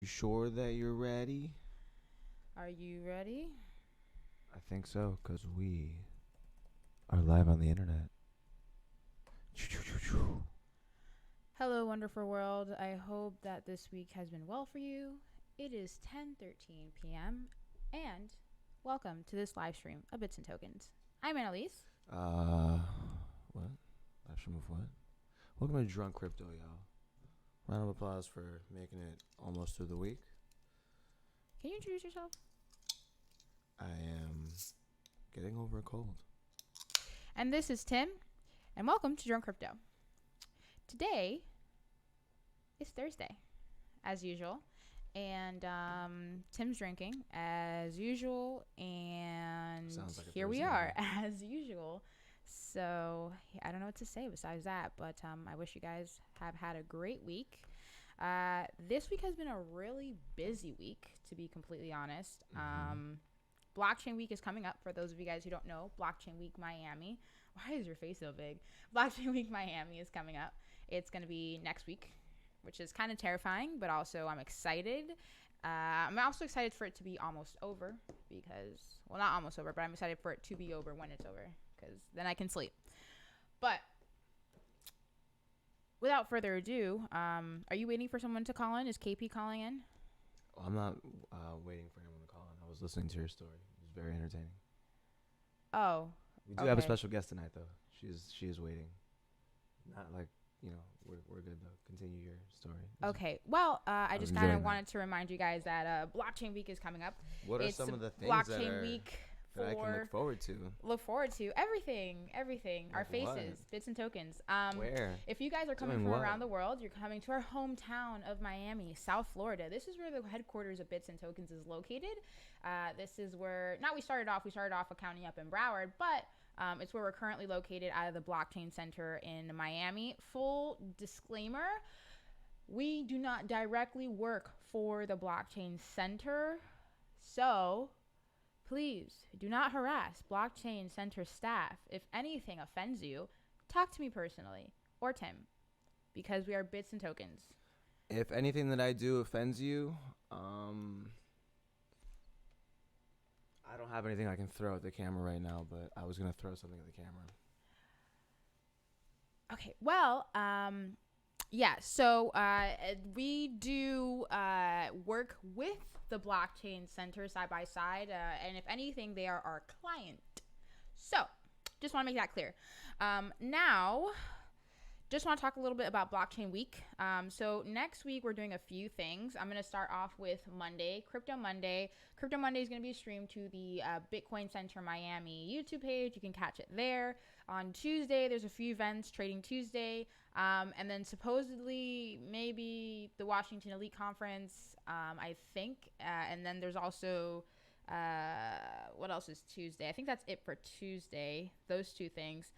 You sure that you're ready? Are you ready? I think so, because we are live on the internet. Hello, wonderful world. I hope that this week has been well for you. It is 10:13 p.m. and welcome to this live stream of Bits and Tokens. I'm Annalise. What? Live stream of what? Welcome to Drunk Crypto, y'all. Round of applause for making it almost through the week. Can you introduce yourself? I am getting over a cold. And this is Tim, and welcome to Drunk Crypto. Today is Thursday, as usual, and Tim's drinking as usual, and Sounds like a here we Thursday. are as usual. So I don't know what to say besides that, but I wish you guys have had a great week. This week has been a really busy week, to be completely honest. Blockchain Week is coming up. For those of you guys who don't know, Blockchain Week Miami. Why is your face so big? Blockchain Week Miami is coming up. It's going to be next week, which is kind of terrifying, but also I'm excited. I'm also excited for it to be almost over because, well, not almost over, but I'm excited for it to be over when it's over because then I can sleep. But without further ado, are you waiting for someone to call in? Is KP calling in? Well, I'm not waiting for anyone to call in. I was listening to your story. It was very entertaining. Oh, We do have a special guest tonight, though. She is waiting. Not like, we're good though. Continue your story. Okay. Well, I was just kind of enjoying that. wanted to remind you guys that Blockchain Week is coming up. What are It's some a of the things Blockchain Week that I can for look forward to? everything. Our Like what? faces, bits and tokens. Where? If you guys are coming Doing from what? around the world, you're coming to our hometown of Miami, South Florida. This is where the headquarters of Bits and Tokens is located. This is where we started off a county up in Broward, but it's where we're currently located out of the Blockchain Center in Miami. Full disclaimer, we do not directly work for the Blockchain Center, so please do not harass Blockchain Center staff. If anything offends you, talk to me personally or Tim, because we are Bits and Tokens. If anything that I do offends you, I don't have anything I can throw at the camera right now, but I was gonna throw something at the camera. Okay, well, yeah, so we do work with the Blockchain Center side by side, and if anything, they are our client. So, just want to make that clear. Now, just want to talk a little bit about Blockchain Week. So next week we're doing a few things. I'm going to start off with Monday, Crypto Monday. Crypto Monday is going to be streamed to the Bitcoin Center Miami YouTube page. You can catch it there. On Tuesday, there's a few events, Trading Tuesday, and then supposedly maybe the Washington Elite Conference, I think. And then there's also, what else is Tuesday? I think that's it for Tuesday, those two things.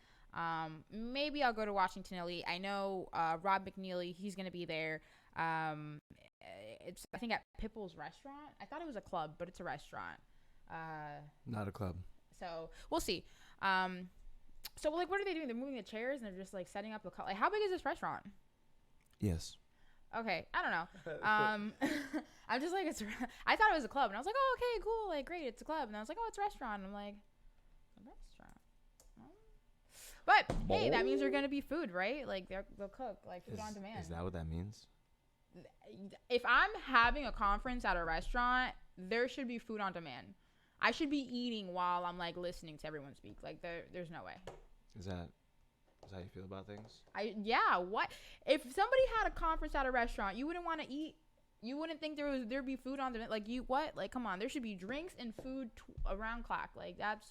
Maybe I'll go to Washington Elite. I know Rob McNeely, he's gonna be there. It's I think at Pipple's restaurant. I thought it was a club, but it's a restaurant. Not a club. So we'll see. So like, what are they doing? They're moving the chairs and they're just like setting up the like. How big is this restaurant? Yes. Okay, I don't know. I'm just like I thought it was a club, and I was like, oh, okay, cool, like great, it's a club, and I was like, oh, it's a restaurant. And I'm like, a restaurant. But hey, that means there's gonna be food, right? Like they'll cook like food on demand. Is that what that means? If I'm having a conference at a restaurant, there should be food on demand. I should be eating while I'm like listening to everyone speak. Like there's no way. Is that how you feel about things? What if somebody had a conference at a restaurant? You wouldn't want to eat. You wouldn't think there'd be food on demand. Like Like come on, there should be drinks and food around clock. Like that's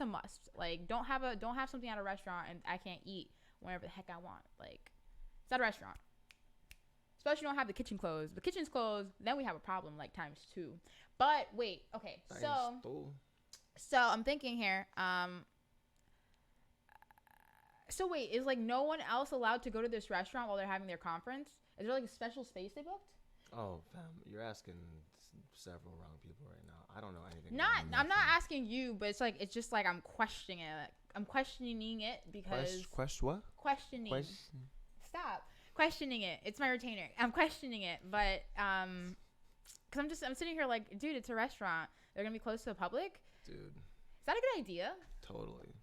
a must. Like don't have something at a restaurant and I can't eat whenever the heck I want. Like it's at a restaurant. Especially don't have the kitchen closed. The kitchen's closed, then we have a problem like times 2. But wait, okay. So I'm thinking here, so wait, is like no one else allowed to go to this restaurant while they're having their conference? Is there like a special space they booked? Oh, fam, you're asking several wrong people right now. I don't know anything. I'm not asking you, but it's just like I'm questioning it. I'm questioning it because What? questioning. Stop. questioning it. It's my retainer. I'm questioning it, but because I'm sitting here like, dude, it's a restaurant. They're gonna be close to the public. Dude, is that a good idea? Totally.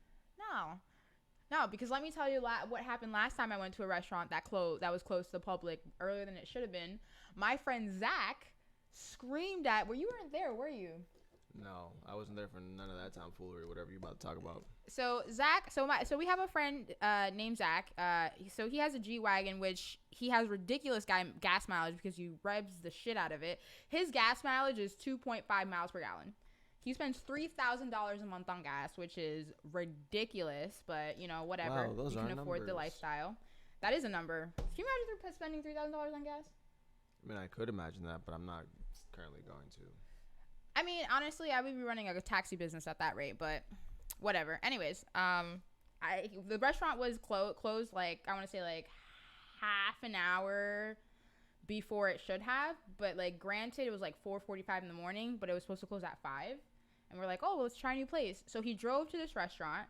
No, because let me tell you what happened last time I went to a restaurant that was close to the public earlier than it should have been. My friend Zach screamed at. You weren't there, were you? No, I wasn't there for none of that tomfoolery, whatever you're about to talk about. So Zach, so we have a friend named Zach. So he has a G-Wagon, which he has ridiculous gas mileage because he revs the shit out of it. His gas mileage is 2.5 miles per gallon. He spends $3,000 a month on gas, which is ridiculous, but whatever. Wow, those you are can afford numbers. the lifestyle. That is a number. Can you imagine spending $3,000 on gas? I mean, I could imagine that, but I'm not currently going to. I mean, honestly, I would be running a taxi business at that rate, but whatever. Anyways, the restaurant was closed like I want to say like half an hour before it should have, but like granted, it was like 4:45 in the morning, but it was supposed to close at 5, and we're like, oh, let's try a new place. So he drove to this restaurant,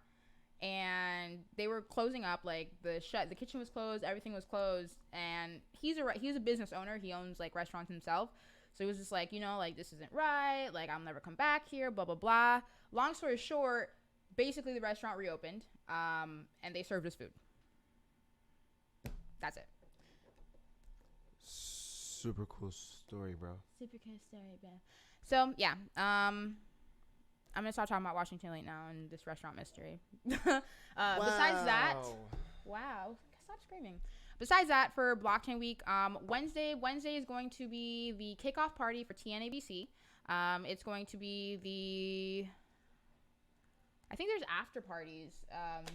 and they were closing up. Like the kitchen was closed, everything was closed, and he's a business owner. He owns like restaurants himself. So he was just like, like, this isn't right. Like, I'll never come back here, blah, blah, blah. Long story short, basically the restaurant reopened, and they served us food. That's it. Super cool story, bro. Super cool story, bro. So, yeah. I'm going to start talking about Washington Late now and this restaurant mystery. Besides that, wow. Stop screaming. Besides that, for Blockchain Week, Wednesday is going to be the kickoff party for TNABC. It's going to be I think there's after parties.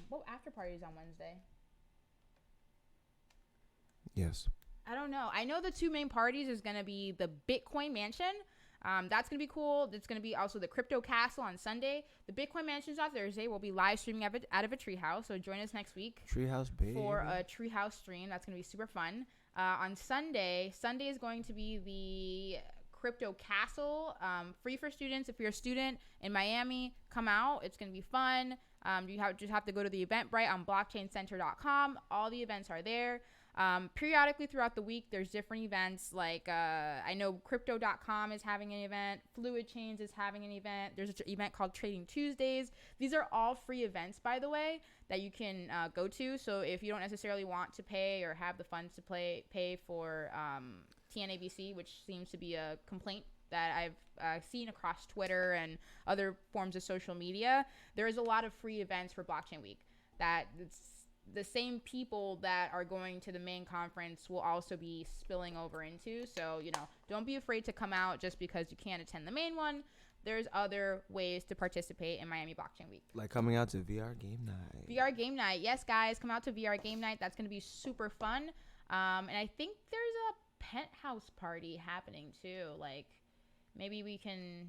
What after parties on Wednesday? Yes. I don't know. I know the two main parties is going to be the Bitcoin Mansion. That's going to be cool. It's going to be also the Crypto Castle on Sunday. The Bitcoin Mansion's on Thursday. We'll be live streaming out of a treehouse. So join us next week. Treehouse, baby. For a treehouse stream. That's going to be super fun. On Sunday is going to be the Crypto Castle. Free for students. If you're a student in Miami, come out. It's going to be fun. You just have to go to the Eventbrite on blockchaincenter.com. All the events are there. Periodically throughout the week, there's different events. Like I know Crypto.com is having an event. Fluid Chains is having an event. There's an event called Trading Tuesdays. These are all free events, by the way, that you can go to. So if you don't necessarily want to pay or have the funds to pay for TNABC, which seems to be a complaint that I've seen across Twitter and other forms of social media, there is a lot of free events for Blockchain Week that it's the same people that are going to the main conference will also be spilling over into. So, don't be afraid to come out just because you can't attend the main one. There's other ways to participate in Miami Blockchain Week. Like coming out to VR Game Night. VR Game Night. Yes, guys, come out to VR Game Night. That's going to be super fun. And I think there's a penthouse party happening too. Like, maybe we can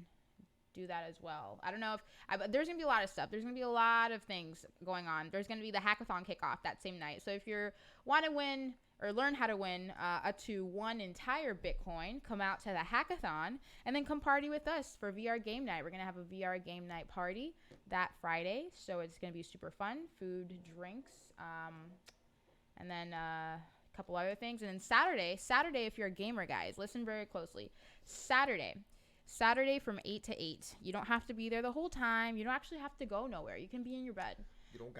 do that as well. I don't know if there's gonna be a lot of stuff. There's gonna be a lot of things going on. There's gonna be the hackathon kickoff that same night. So if you want to win or learn how to win up to one entire Bitcoin, come out to the hackathon and then come party with us for VR Game Night. We're gonna have a VR Game Night party that Friday, so it's gonna be super fun. Food, drinks, and then a couple other things. And then Saturday, if you're a gamer, guys, listen very closely. Saturday from 8 to 8. You don't have to be there the whole time. You don't actually have to go nowhere. You can be in your bed.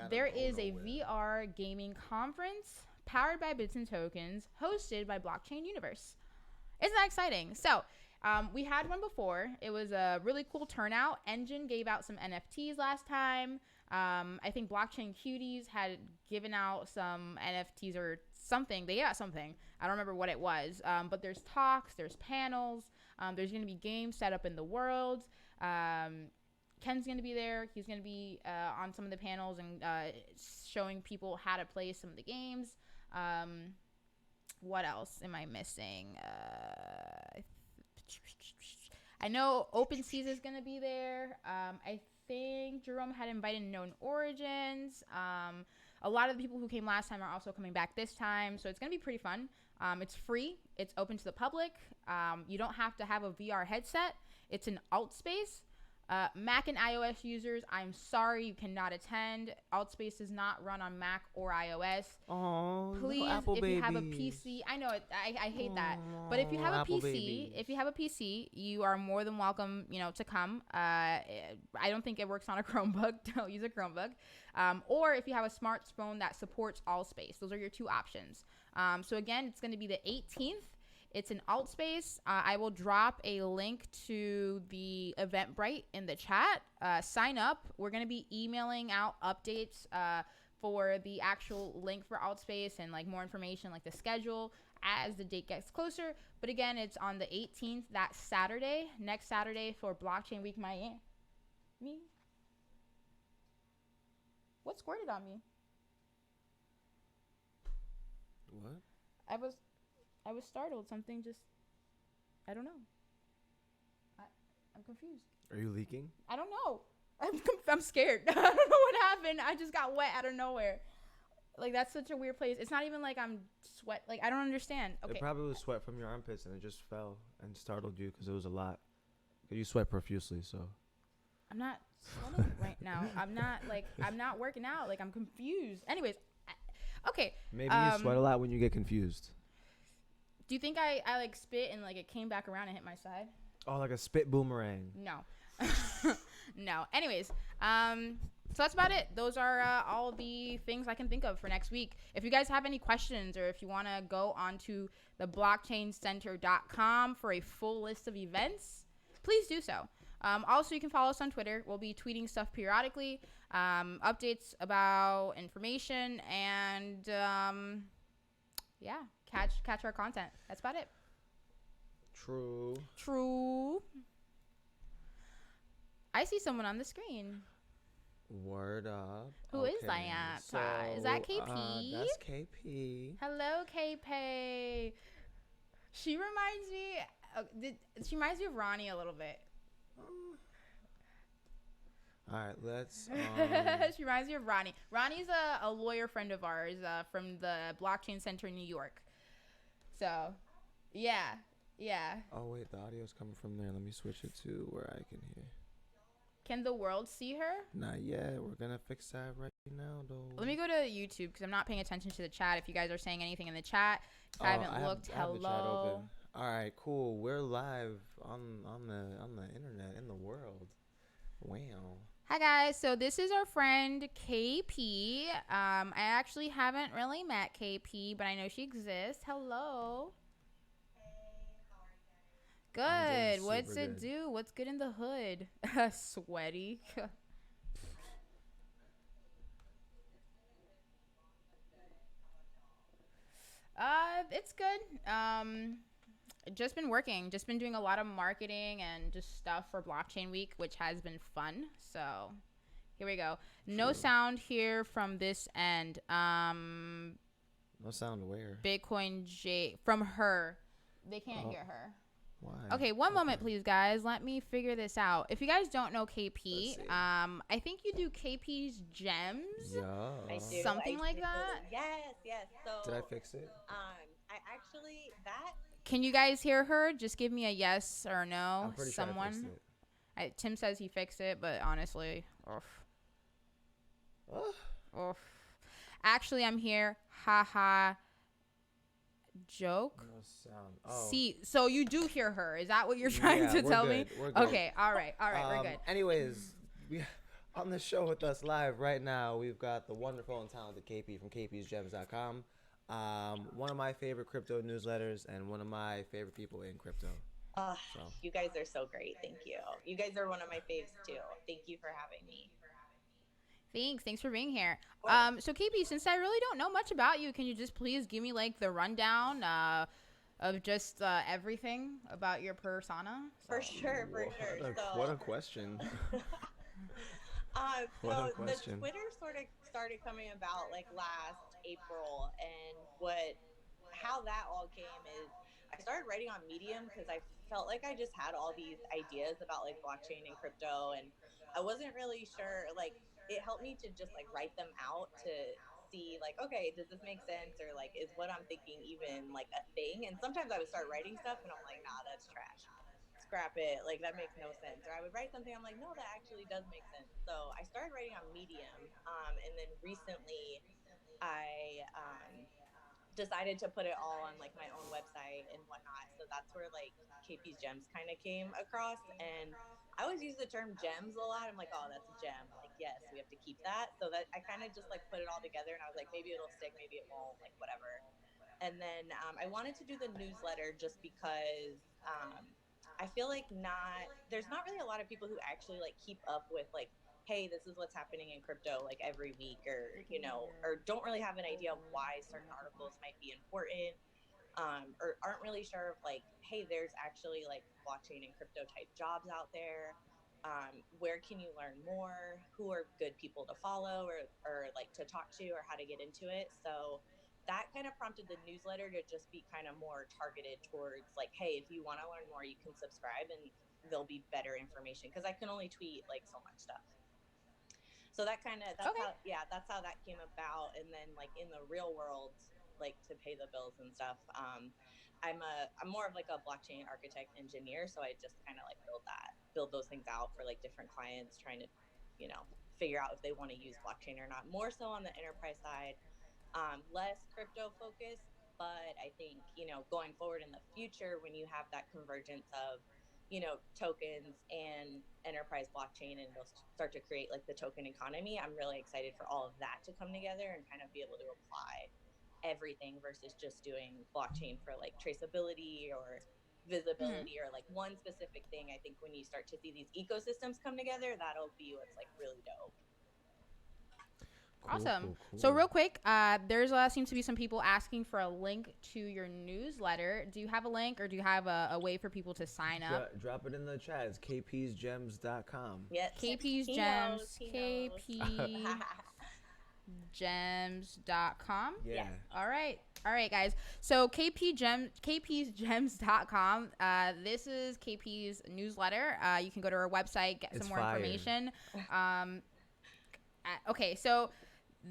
There is a VR gaming conference powered by Bits and Tokens, hosted by Blockchain Universe. Isn't that exciting? So we had one before. It was a really cool turnout. Engine gave out some NFTs last time. I think Blockchain Cuties had given out some NFTs or something. They got something. I don't remember what it was. But there's talks. There's panels. There's going to be games set up in the world. Ken's going to be there. He's going to be on some of the panels and showing people how to play some of the games. What else am I missing? I know OpenSeas is going to be there. I think Jerome had invited Known Origins. A lot of the people who came last time are also coming back this time. So it's going to be pretty fun. It's free. It's open to the public. You don't have to have a VR headset. It's an alt space. Mac and iOS users, I'm sorry you cannot attend. Altspace does not run on Mac or iOS. Oh, little Please, Apple if you have a babies. PC, I know it, I hate that, but if you Oh, have a Apple PC, babies. you are more than welcome, to come. I don't think it works on a Chromebook. Don't use a Chromebook. Or if you have a smartphone that supports Allspace, those are your two options. So again, it's going to be the 18th. It's in Altspace. I will drop a link to the Eventbrite in the chat. Sign up. We're going to be emailing out updates for the actual link for Altspace and like more information, like the schedule as the date gets closer. But again, it's on the 18th, that Saturday, next Saturday for Blockchain Week Miami. What squirted on me? What? I was startled. Something just, I don't know. I'm confused. Are you leaking? I don't know. I'm scared. I don't know what happened. I just got wet out of nowhere. Like, that's such a weird place. It's not even like I'm sweat. Like, I don't understand. Okay. It probably was sweat from your armpits and it just fell and startled you because it was a lot. You sweat profusely, so. I'm not sweating right now. I'm not working out. Like, I'm confused. Anyways, okay. Maybe you sweat a lot when you get confused. Do you think I like spit and like it came back around and hit my side? Oh, like a spit boomerang. No. No. Anyways, so that's about it. Those are all the things I can think of for next week. If you guys have any questions or if you want to go onto the blockchaincenter.com for a full list of events, please do so. Also, you can follow us on Twitter. We'll be tweeting stuff periodically, updates about information, and yeah, catch our content. That's about it. True. I see someone on the screen. Word up. Who is that? So, Is that KP? That's KP. Hello, KP. She reminds me of Ronnie a little bit. All right, let's. She reminds me of Ronnie. Ronnie's a lawyer friend of ours from the Blockchain Center in New York. So, yeah. Oh wait, the audio's coming from there. Let me switch it to where I can hear. Can the world see her? Not yet. We're gonna fix that right now, though. Let me go to YouTube because I'm not paying attention to the chat. If you guys are saying anything in the chat, if I haven't looked, hello. I have the chat open. All right, cool. We're live on the internet in the world. Wow. Hi guys. So this is our friend KP. I actually haven't really met KP, but I know she exists. Hello. Good. What's it do? What's good in the hood? Sweaty. It's good. Just been working. Just been doing a lot of marketing and just stuff for Blockchain Week, which has been fun. So here we go. No sound here from this end. No sound where? Bitcoin J from her. They can't hear her. Why? Okay, one moment, please, guys. Let me figure this out. If you guys don't know KP, I think you do KP's Gems. Yeah. I do. Something like that. Yes. So Did I fix it? I actually that. Can you guys hear her? Just give me a yes or no. I'm pretty Someone. sure I fixed it. Tim says he fixed it, but honestly, actually, I'm here. Ha. Joke. No sound. Oh. See, so you do hear her. Is that what you're trying to tell me? We're good. Okay. All right. We're good. Anyways, on the show with us live right now, we've got the wonderful and talented KP from kpsgems.com. One of my favorite crypto newsletters and one of my favorite people in crypto. You guys are so great. Thank you. You guys are one of my faves too. Thank you for having me. Thanks for being here. So KP, since I really don't know much about you, can you just please give me like the rundown of just everything about your persona? For sure. What a question. The Twitter sort of started coming about like last April, and how that all came is I started writing on Medium because I felt like I just had all these ideas about like blockchain and crypto, and I wasn't really sure. Like, it helped me to just like write them out to see like, okay, does this make sense, or like, is what I'm thinking even like a thing? And sometimes I would start writing stuff and I'm like, nah, that's trash. scrap it. Like, that makes no sense. Or I would write something, I'm like, no, that actually does make sense. So I started writing on Medium. And then recently I decided to put it all on like my own website and whatnot. So that's where like KP's Gems kind of came across. And I always use the term gems a lot. I'm like, oh, that's a gem. Like, yes, we have to keep that. So that I kind of just like put it all together, and I was like, maybe it'll stick, maybe it won't, like whatever. And then I wanted to do the newsletter just because I feel like there's not really a lot of people who actually like keep up with like, hey, this is what's happening in crypto like every week, or or don't really have an idea of why certain articles might be important, or aren't really sure of like, hey, there's actually like blockchain and crypto type jobs out there. Where can you learn more? Who are good people to follow, or like to talk to, or how to get into it? So that kind of prompted the newsletter to just be kind of more targeted towards like, hey, if you want to learn more, you can subscribe and there'll be better information, because I can only tweet like so much stuff. So that's Okay. how, yeah, that's how that came about. And then like in the real world, like to pay the bills and stuff, I'm more of like a blockchain architect engineer, so I just kind of like build those things out for like different clients, trying to figure out if they want to use blockchain or not, more so on the enterprise side, less crypto focused. But I think, going forward in the future, when you have that convergence of, tokens and enterprise blockchain, and they'll start to create like the token economy, I'm really excited for all of that to come together and kind of be able to apply everything versus just doing blockchain for like traceability or visibility or like one specific thing. I think when you start to see these ecosystems come together, that'll be what's like really dope. Cool, Awesome. cool, cool. So real quick, there's seems to be some people asking for a link to your newsletter. Do you have a link, or do you have a way for people to sign up? Drop it in the chat. It's kpsgems.com. Yes. KP's He Gems. knows. KPgems.com. Yeah. All right, guys. So kpsgems.com. This is KP's newsletter. You can go to our website, get It's some more fire. information. Okay, so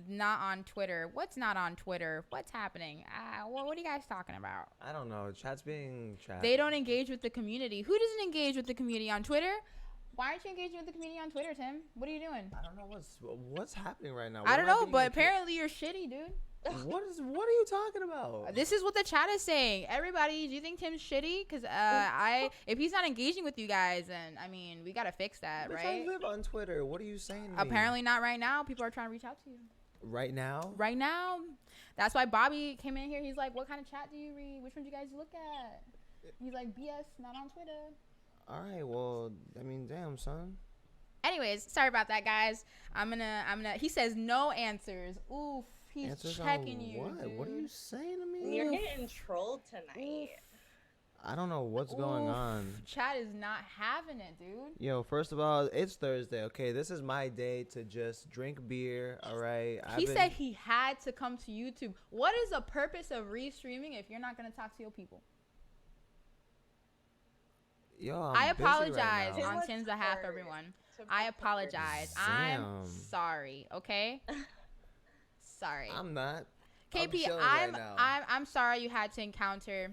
not on Twitter. What's not on Twitter? What's happening? What are you guys talking about? I don't know. Chat's being chat. They don't engage with the community. Who doesn't engage with the community on Twitter? Why aren't you engaging with the community on Twitter, Tim? What are you doing? I don't know what's happening right now. I don't know, but apparently you're shitty, dude. What are you talking about? This is what the chat is saying. Everybody, do you think Tim's shitty? Because if he's not engaging with you guys, then I mean, we gotta fix that, Bitch, right? I live on Twitter. What are you saying to me? Apparently not right now. People are trying to reach out to you. Right now? Right now. That's why Bobby came in here. He's like, "What kind of chat do you read? Which one do you guys look at?" He's like, "BS, not on Twitter." All right. Well, I mean, damn, son. Anyways, sorry about that, guys. I'm gonna. He says no answers. Oof. He's Answers checking on you. what? Dude. What are you saying to me? You're getting trolled tonight. I don't know what's going on. Chat is not having it, dude. Yo, first of all, it's Thursday. Okay, this is my day to just drink beer. All right. He said he had to come to YouTube. What is the purpose of restreaming if you're not gonna talk to your people? Yo, I busy apologize right now. on Tim's behalf, everyone. I apologize. I'm Damn. sorry. Okay. Sorry. I'm not. KP, chilling I'm right now. I'm sorry you had to encounter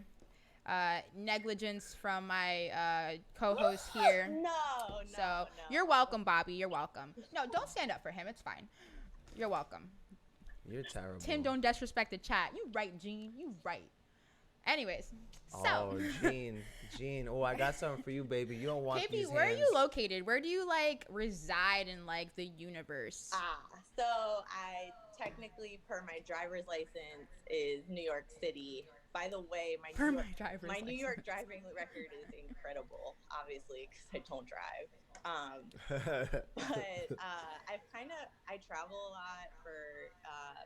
negligence from my co-host here. No. So you're welcome, Bobby. You're welcome. No, don't stand up for him. It's fine. You're welcome. You're terrible. Tim, don't disrespect the chat. You right, Gene. You right. Anyways, so. Oh, Gene. Oh, I got something for you, baby. You don't want KP, these where hands. are you located? Where do you like reside in like the universe? So I technically, per my driver's license, is New York City. By the way, my New York driving record is incredible, obviously, because I don't drive. But I travel a lot for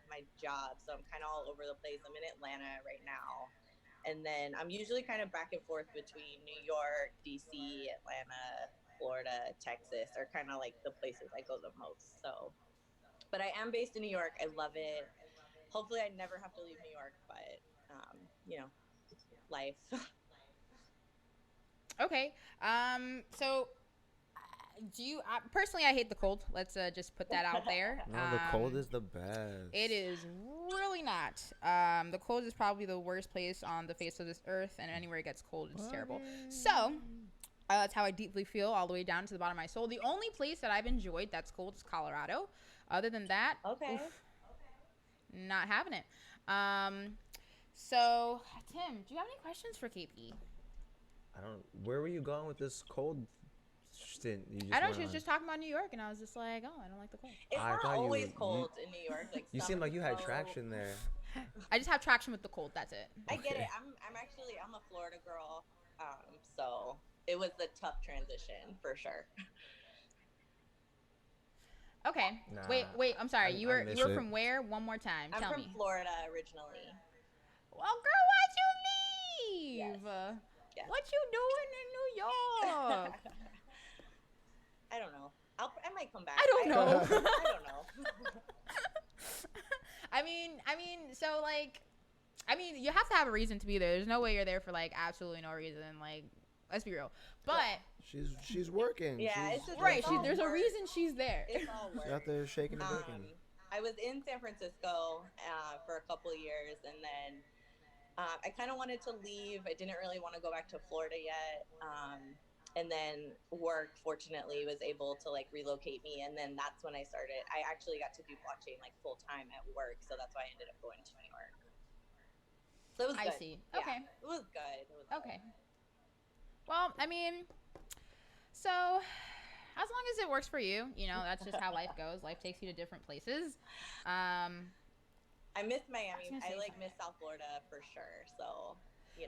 my job, so I'm kind of all over the place. I'm in Atlanta right now, and then I'm usually kind of back and forth between New York, DC, Atlanta, Florida, Texas are kind of like the places I go the most. So, but I am based in New York. I love it. Hopefully I never have to leave New York, but life. Okay. So do you personally, I hate the cold. Let's just put that out there. No, the cold is the best. It is really not. The cold is probably the worst place on the face of this earth, and anywhere it gets cold, it's terrible. So That's how I deeply feel, all the way down to the bottom of my soul. The only place that I've enjoyed that's cold is Colorado. Other than that, Okay. oof, not having it. So Tim, do you have any questions for KP? I don't. Where were you going with this cold stint? You just I know went she was on? just talking about New York, and I was just like, oh, I don't like the cold. It's I not thought you always were- cold in New York. Like You seem summer's like you had so- traction there. I just have traction with the cold. That's it. I get Okay. it. I'm a Florida girl. So it was a tough transition for sure. Okay. Nah, Wait. I'm sorry. I You were miss you were it. from where? One more time. I'm Tell from me. Florida originally. Well, girl, why'd you leave? Yes. What you doing in New York? I don't know. I might come back. I don't know. I don't know. I mean, so like, you have to have a reason to be there. There's no way you're there for like absolutely no reason. Like, let's be real. But She's working. Yeah, she's, it's just- right, It's all there's a work. reason she's there. It's all work. she's out there shaking and baking. I was in San Francisco for a couple of years, and then I kind of wanted to leave. I didn't really want to go back to Florida yet. And then work, fortunately, was able to like relocate me, and then that's when I started. I actually got to do blockchain like full time at work, so that's why I ended up going to New York. So it was good. I see. Yeah, Okay. it was good. Okay. Well, I mean, so as long as it works for you, that's just how life goes. Life takes you to different places. I miss I Miami. was gonna say I like something. miss South Florida for sure. So,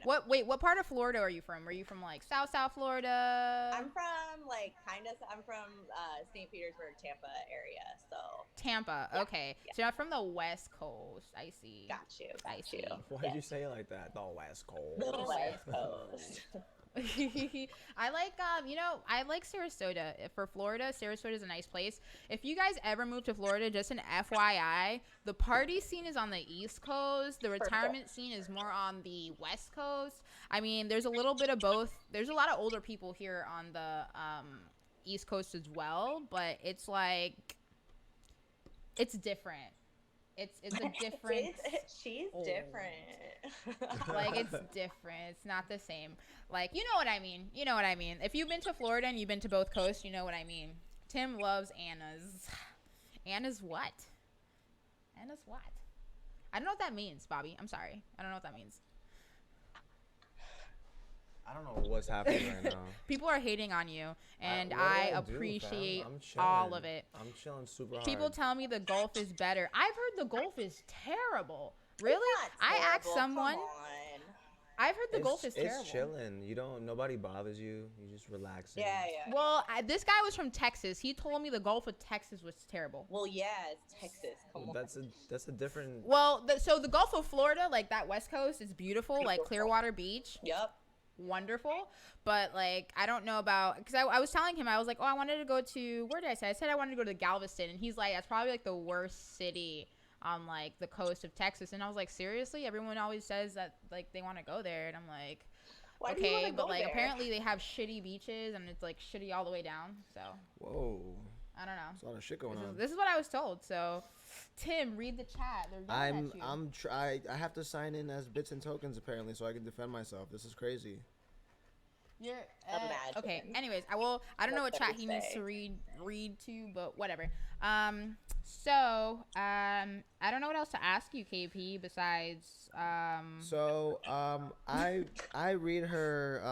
What part of Florida are you from? Are you from like South Florida? I'm from like I'm from St. Petersburg, Tampa area. So Tampa. Yeah, Okay. yeah. So you're from the West Coast. I see. got you. I Got see. you. Why did you say it like that? The West Coast. The Just West saying. Coast. I like I like Sarasota. For Florida, Sarasota is a nice place. If you guys ever move to Florida, just an FYI, the party scene is on the East Coast. The retirement scene is more on the West Coast. I mean, there's a little bit of both. There's a lot of older people here on the East Coast as well, but it's like it's different. It's a different. She's Oh. different. Like it's different. It's not the same. Like you know what I mean. You know what I mean. If you've been to Florida and you've been to both coasts, you know what I mean. Tim loves Anna's. Anna's what? Anna's what? I don't know what that means, Bobby. I'm sorry. I don't know what that means. I don't know what's happening right now. People are hating on you, and What do I do, fam? appreciate I'm all chilling. of it. I'm chilling super hard. People tell me the golf is better. I've heard the golf is terrible. Really? Not I asked terrible, someone. come on. I've heard the golf is terrible. It's chilling. Nobody bothers you. You just relaxing. Yeah. Well, this guy was from Texas. He told me the Gulf of Texas was terrible. Well, yeah, it's Texas. Come on. That's a different. Well, so the Gulf of Florida, like that West Coast, is beautiful. Like Clearwater Beach, Yep. wonderful. But like, I don't know about because I was telling him I was like, oh, I wanted to go to where did I say? I said I wanted to go to Galveston, and he's like, that's probably like the worst city on like the coast of Texas. And I was like, seriously? Everyone always says that like they want to go there, and I'm like. Why do you Okay, wanna but go like there? apparently they have shitty beaches and it's like shitty all the way down. So Whoa. I don't know. There's a lot of shit going on. This is what I was told. So Tim, read the chat. They're yelling at you. I have to sign in as bits and tokens apparently so I can defend myself. This is crazy. You're Imagine. okay. Anyways, I don't know what What chat they he needs say. to read to, but whatever. So I don't know what else to ask you, KP. Besides, So I read her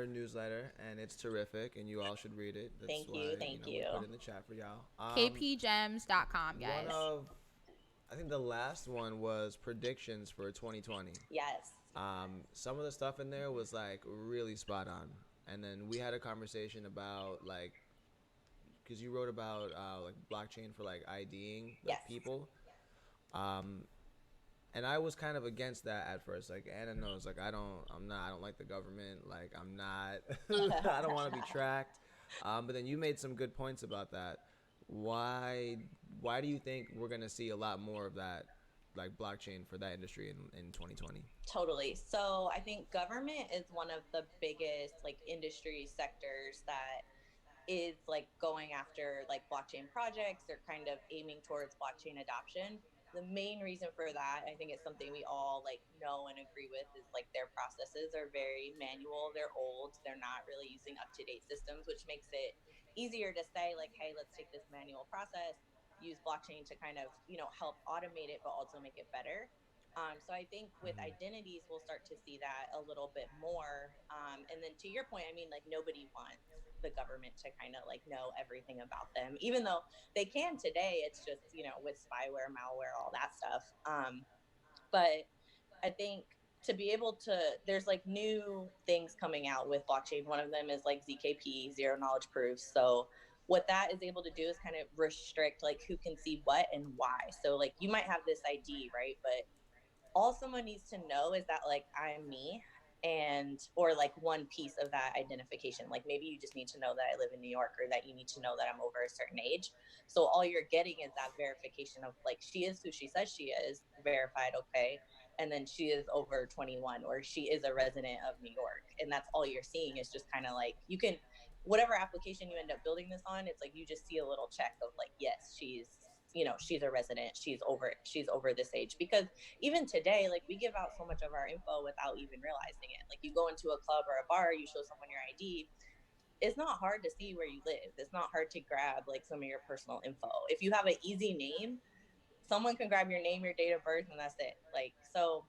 newsletter and it's terrific and you all should read it. That's Thank why, you, thank we you. put it in the chat for y'all. kpgems.com, guys. I think the last one was predictions for 2020. Yes. Some of the stuff in there was like really spot on, and then we had a conversation about like, because you wrote about like blockchain for like IDing like, Yes. people, and I was kind of against that at first. Like Anna knows, like I don't like the government. Like I'm not, I don't want to be tracked. But then you made some good points about that. Why do you think we're gonna see a lot more of that? Like blockchain for that industry in 2020. Totally. So I think government is one of the biggest like industry sectors that is like going after like blockchain projects or kind of aiming towards blockchain adoption. the main reason for that, I think it's something we all like know and agree with, is like their processes are very manual, they're old, they're not really using up to date systems, which makes it easier to say like, hey, let's take this manual process, use blockchain to kind of, you know, help automate it, but also make it better. So I think with Mm-hmm. identities, we'll start to see that a little bit more. And then to your point, I mean, like nobody wants the government to kind of like know everything about them, even though they can today. It's just, you know, with spyware, malware, all that stuff. But I think to be able to, there's like new things coming out with blockchain. One of them is like ZKP, zero knowledge proofs. So what that is able to do is kind of restrict like who can see what and why. So like you might have this ID, right? But all someone needs to know is that like I'm me, and or like one piece of that identification. Like maybe you just need to know that I live in New York, or that you need to know that I'm over a certain age. So all you're getting is that verification of like she is who she says she is, verified, okay, and then she is over 21, or she is a resident of New York, and that's all you're seeing. Is just kind of like you can, whatever application you end up building this on, it's like you just see a little check of like, yes, she's, you know, she's a resident, she's over this age. Because even today, like we give out so much of our info without even realizing it. Like you go into a club or a bar, you show someone your ID. It's not hard to see where you live. It's not hard to grab like some of your personal info. If you have an easy name, someone can grab your name, your date of birth, and that's it. Like, so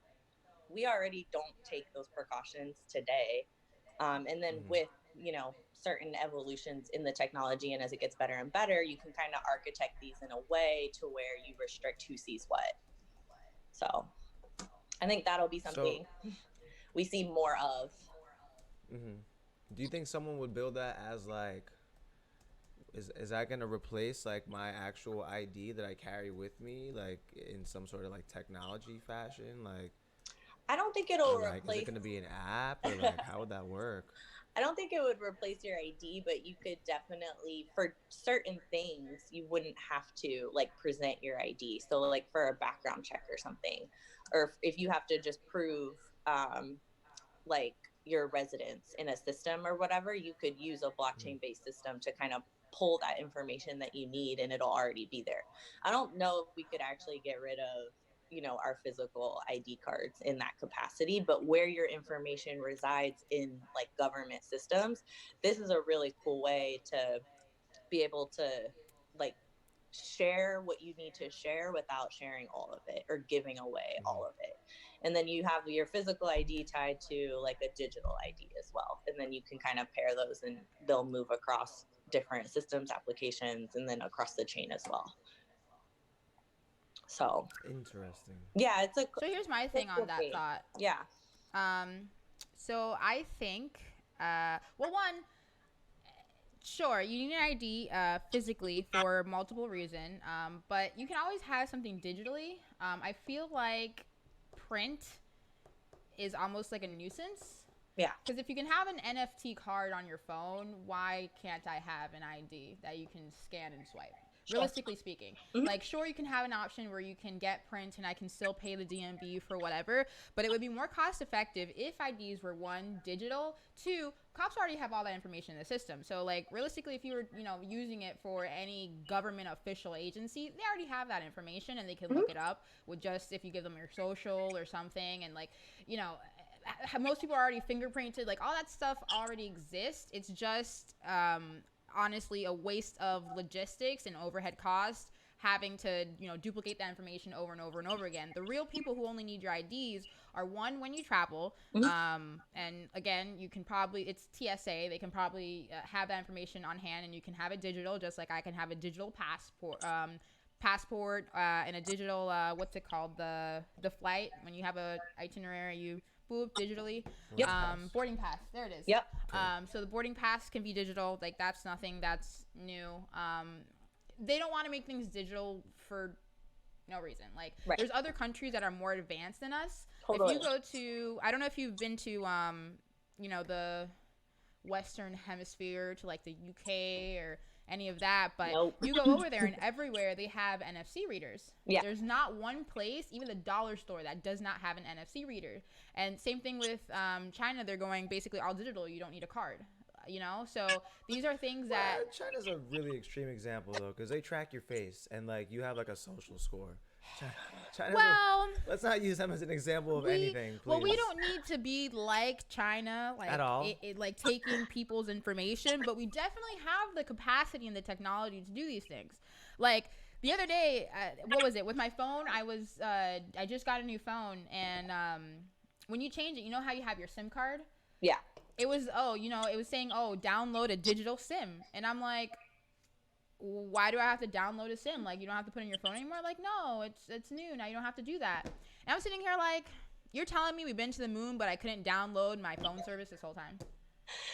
we already don't take those precautions today. And then Mm-hmm. with, you know, certain evolutions in the technology, and as it gets better and better, you can kind of architect these in a way to where you restrict who sees what. So I think that'll be So, something we see more of. mm-hmm. Do you think someone would build that as like, is that gonna replace like my actual ID that I carry with me, like in some sort of like technology fashion, like, I don't think or it'll like is it replace gonna be an app, or like how would that work? I don't think it would replace your ID, but you could definitely, for certain things, you wouldn't have to like present your ID. So, like for a background check or something, or if you have to just prove um, like your residence in a system or whatever, you could use a Mm-hmm. blockchain based system to kind of pull that information that you need, and it'll already be there. I don't know if we could actually get rid of, you know, our physical ID cards in that capacity, but where your information resides in like government systems, this is a really cool way to be able to like share what you need to share without sharing all of it or giving away Mm-hmm. all of it. And then you have your physical ID tied to like a digital ID as well. And then you can kind of pair those, and they'll move across different systems, applications, and then across the chain as well. So Interesting. yeah, it's a So here's my thing on cool that thing. thought. Yeah. Um, so I think, well, one, sure, you need an ID physically for multiple reasons, but you can always have something digitally. I feel like print is almost like a nuisance. Yeah. Because if you can have an NFT card on your phone, why can't I have an ID that you can scan and swipe? Sure. Realistically speaking, Mhm. like, sure, you can have an option where you can get print and I can still pay the DMB for whatever, but it would be more cost effective if IDs were one, digital, two, cops already have all that information in the system. So, like, realistically, if you were, you know, using it for any government official agency, they already have that information and they can Mhm. look it up with just if you give them your social or something. And, like, you know, most people are already fingerprinted, like all that stuff already exists. It's just honestly a waste of logistics and overhead costs having to, you know, duplicate that information over and over and over again. The real people who only need your IDs are one, when you travel, Mhm. and again, you can probably, it's TSA, they can probably have that information on hand, and you can have it digital, just like I can have a digital passport and a digital what's it called, the flight, when you have a itinerary, you boop digitally. Yep. Boarding pass. Boarding pass, there it is. Yep. Okay. So the boarding pass can be digital, like that's nothing that's new. They don't want to make things digital for no reason. Like, Right. there's other countries that are more advanced than us. Totally. If you go to, I don't know if you've been to you know, the Western Hemisphere, to like the UK or any of that, but Nope. you go over there and everywhere they have NFC readers. Yeah. There's not one place, even the dollar store, that does not have an NFC reader. And same thing with China, they're going basically all digital. You don't need a card, you know? So these are things that, Well, China's a really extreme example though, because they track your face and like you have like a social score. China, China's Well, let's not use them as an example of anything, please. we don't need to be like China, like At all. like taking people's information, but we definitely have the capacity and the technology to do these things. Like the other day, what was it with my phone? I just got a new phone, and when you change it, you know how you have your SIM card? Yeah. It was it was saying, oh, download a digital SIM, and I'm like, why do I have to download a SIM? Like, you don't have to put it in your phone anymore? Like, no, it's new now. You don't have to do that. And I'm sitting here like, you're telling me we've been to the moon, but I couldn't download my phone service this whole time.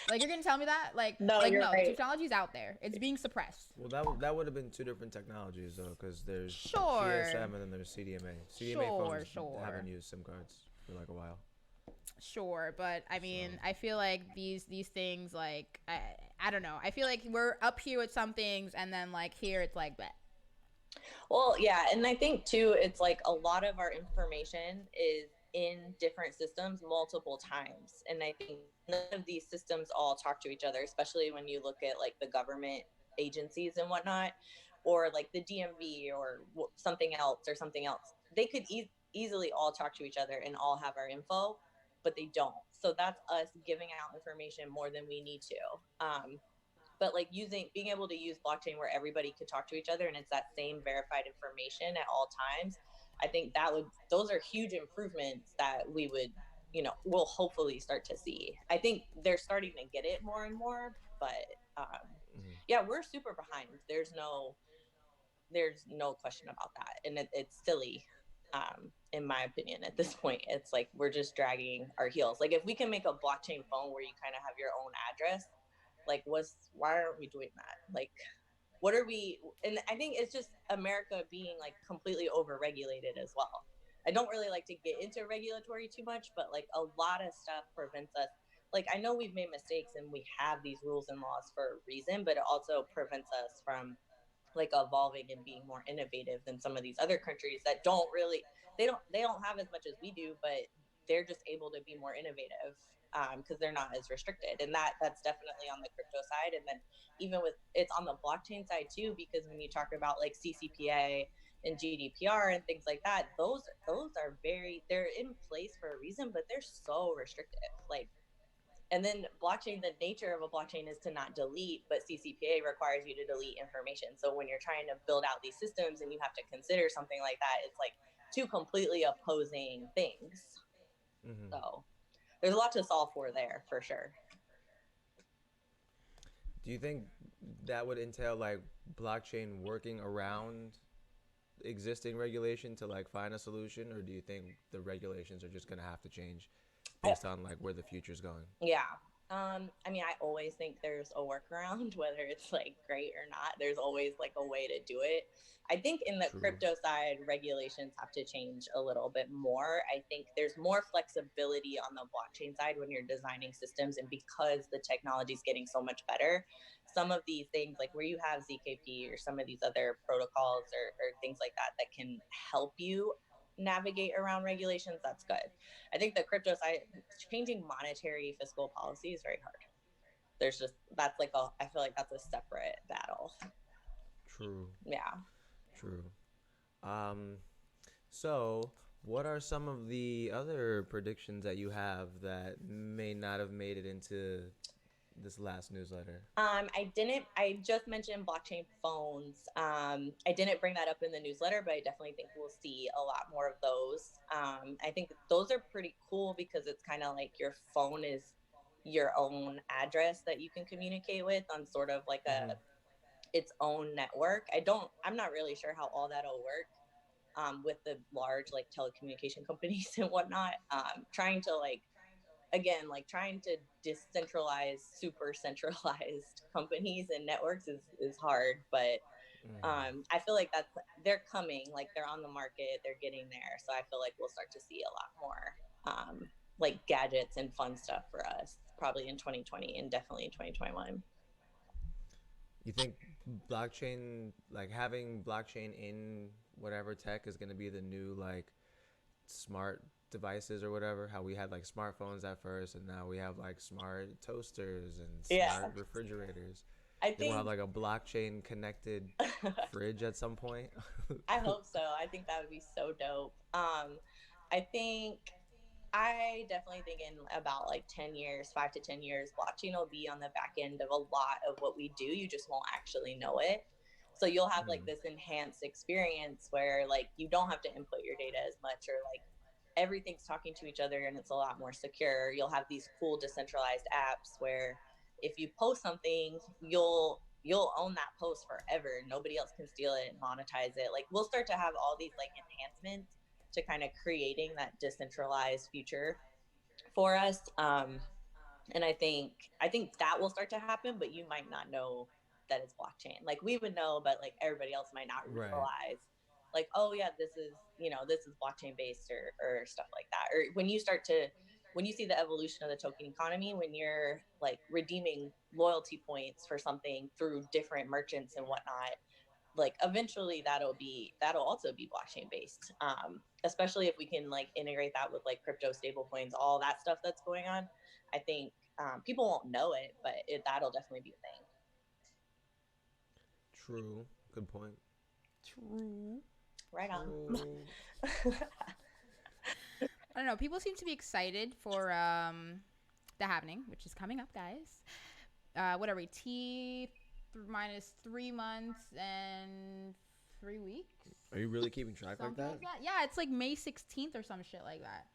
Like, you're gonna tell me that? Like, No, like you're no, right. the technology's out there. It's being suppressed. Well, that would have been two different technologies though, because there's Sure. GSM and then there's CDMA. CDMA phones Sure. haven't used SIM cards for like a while. Sure, but I mean, So- I feel like these things, like, I don't know. I feel like we're up here with some things, and then like here it's like that. Well, yeah, and I think too, it's like a lot of our information is in different systems multiple times, and I think none of these systems all talk to each other, especially when you look at like the government agencies and whatnot, or like the DMV or something else or something else. They could easily all talk to each other and all have our info, but they don't. So that's us giving out information more than we need to. But like being able to use blockchain where everybody could talk to each other and it's that same verified information at all times, I think those are huge improvements that we'll hopefully start to see. I think they're starting to get it more and more, but yeah, we're super behind. There's no question about that, and it's silly. In my opinion, at this point, it's like we're just dragging our heels. Like, if we can make a blockchain phone where you kind of have your own address, like, why aren't we doing that? Like, what are we? And I think it's just America being like completely over-regulated as well. I don't really like to get into regulatory too much, but like a lot of stuff prevents us. Like, I know we've made mistakes and we have these rules and laws for a reason, but it also prevents us from like evolving and being more innovative than some of these other countries that don't really, they don't have as much as we do, but they're just able to be more innovative because they're not as restricted. And that's definitely on the crypto side. And then even with, it's on the blockchain side too, because when you talk about like CCPA and GDPR and things like that, those are they're in place for a reason, but they're so restrictive. Like, and then blockchain, the nature of a blockchain is to not delete, but CCPA requires you to delete information. So when you're trying to build out these systems and you have to consider something like that, it's like two completely opposing things. So there's a lot to solve for there, for sure. Do you think that would entail like blockchain working around existing regulation to like find a solution, or do you think the regulations are just gonna have to change based on like where the future's going? Yeah. I mean, I always think there's a workaround, whether it's like great or not. There's always like a way to do it. I think in the True. crypto side, regulations have to change a little bit more. I think there's more flexibility on the blockchain side when you're designing systems. And because the technology is getting so much better, some of these things, like where you have ZKP or some of these other protocols or things like that, that can help you navigate around regulations, that's good. I think the crypto side, changing monetary fiscal policy is very hard. I feel like that's a separate battle. True. Yeah. True. Um, so what are some of the other predictions that you have that may not have made it into this last newsletter? I just mentioned blockchain phones. I didn't bring that up in the newsletter, but I definitely think we'll see a lot more of those. I think those are pretty cool because it's kind of like your phone is your own address that you can communicate with on sort of like its own network. I'm not really sure how all that'll work. With the large like telecommunication companies and whatnot, trying to like, again, like trying to decentralize super centralized companies and networks is hard, but I feel like they're coming, like they're on the market, they're getting there. So I feel like we'll start to see a lot more like gadgets and fun stuff for us probably in 2020 and definitely in 2021. You think blockchain, like having blockchain in whatever tech is going to be the new like smart devices or whatever? How we had like smartphones at first and now we have like smart toasters and Yeah. smart refrigerators. I They will think have like a blockchain connected fridge at some point. I hope so. I think that would be so dope. I think I definitely think in about like 10 years, 5 to 10 years, blockchain will be on the back end of a lot of what we do. You just won't actually know it. So you'll have like Mm. this enhanced experience where like you don't have to input your data as much, or like everything's talking to each other and it's a lot more secure. You'll have these cool decentralized apps where if you post something, you'll own that post forever. Nobody else can steal it and monetize it. Like we'll start to have all these like enhancements to kind of creating that decentralized future for us. And I think that will start to happen, but you might not know that it's blockchain. Like we would know, but like everybody else might not Right. realize like, oh yeah, this is blockchain based, or stuff like that. Or when you see the evolution of the token economy, when you're like redeeming loyalty points for something through different merchants and whatnot, like eventually that'll also be blockchain based, especially if we can like integrate that with like crypto stable coins, all that stuff that's going on. I think people won't know it, but that'll definitely be a thing. True. Good point. True. Right on. True. I don't know. People seem to be excited for the happening, which is coming up, guys. What are we? Minus 3 months and 3 weeks. Are you really keeping track like Something that? like that. Yeah, it's like May 16th or some shit like that.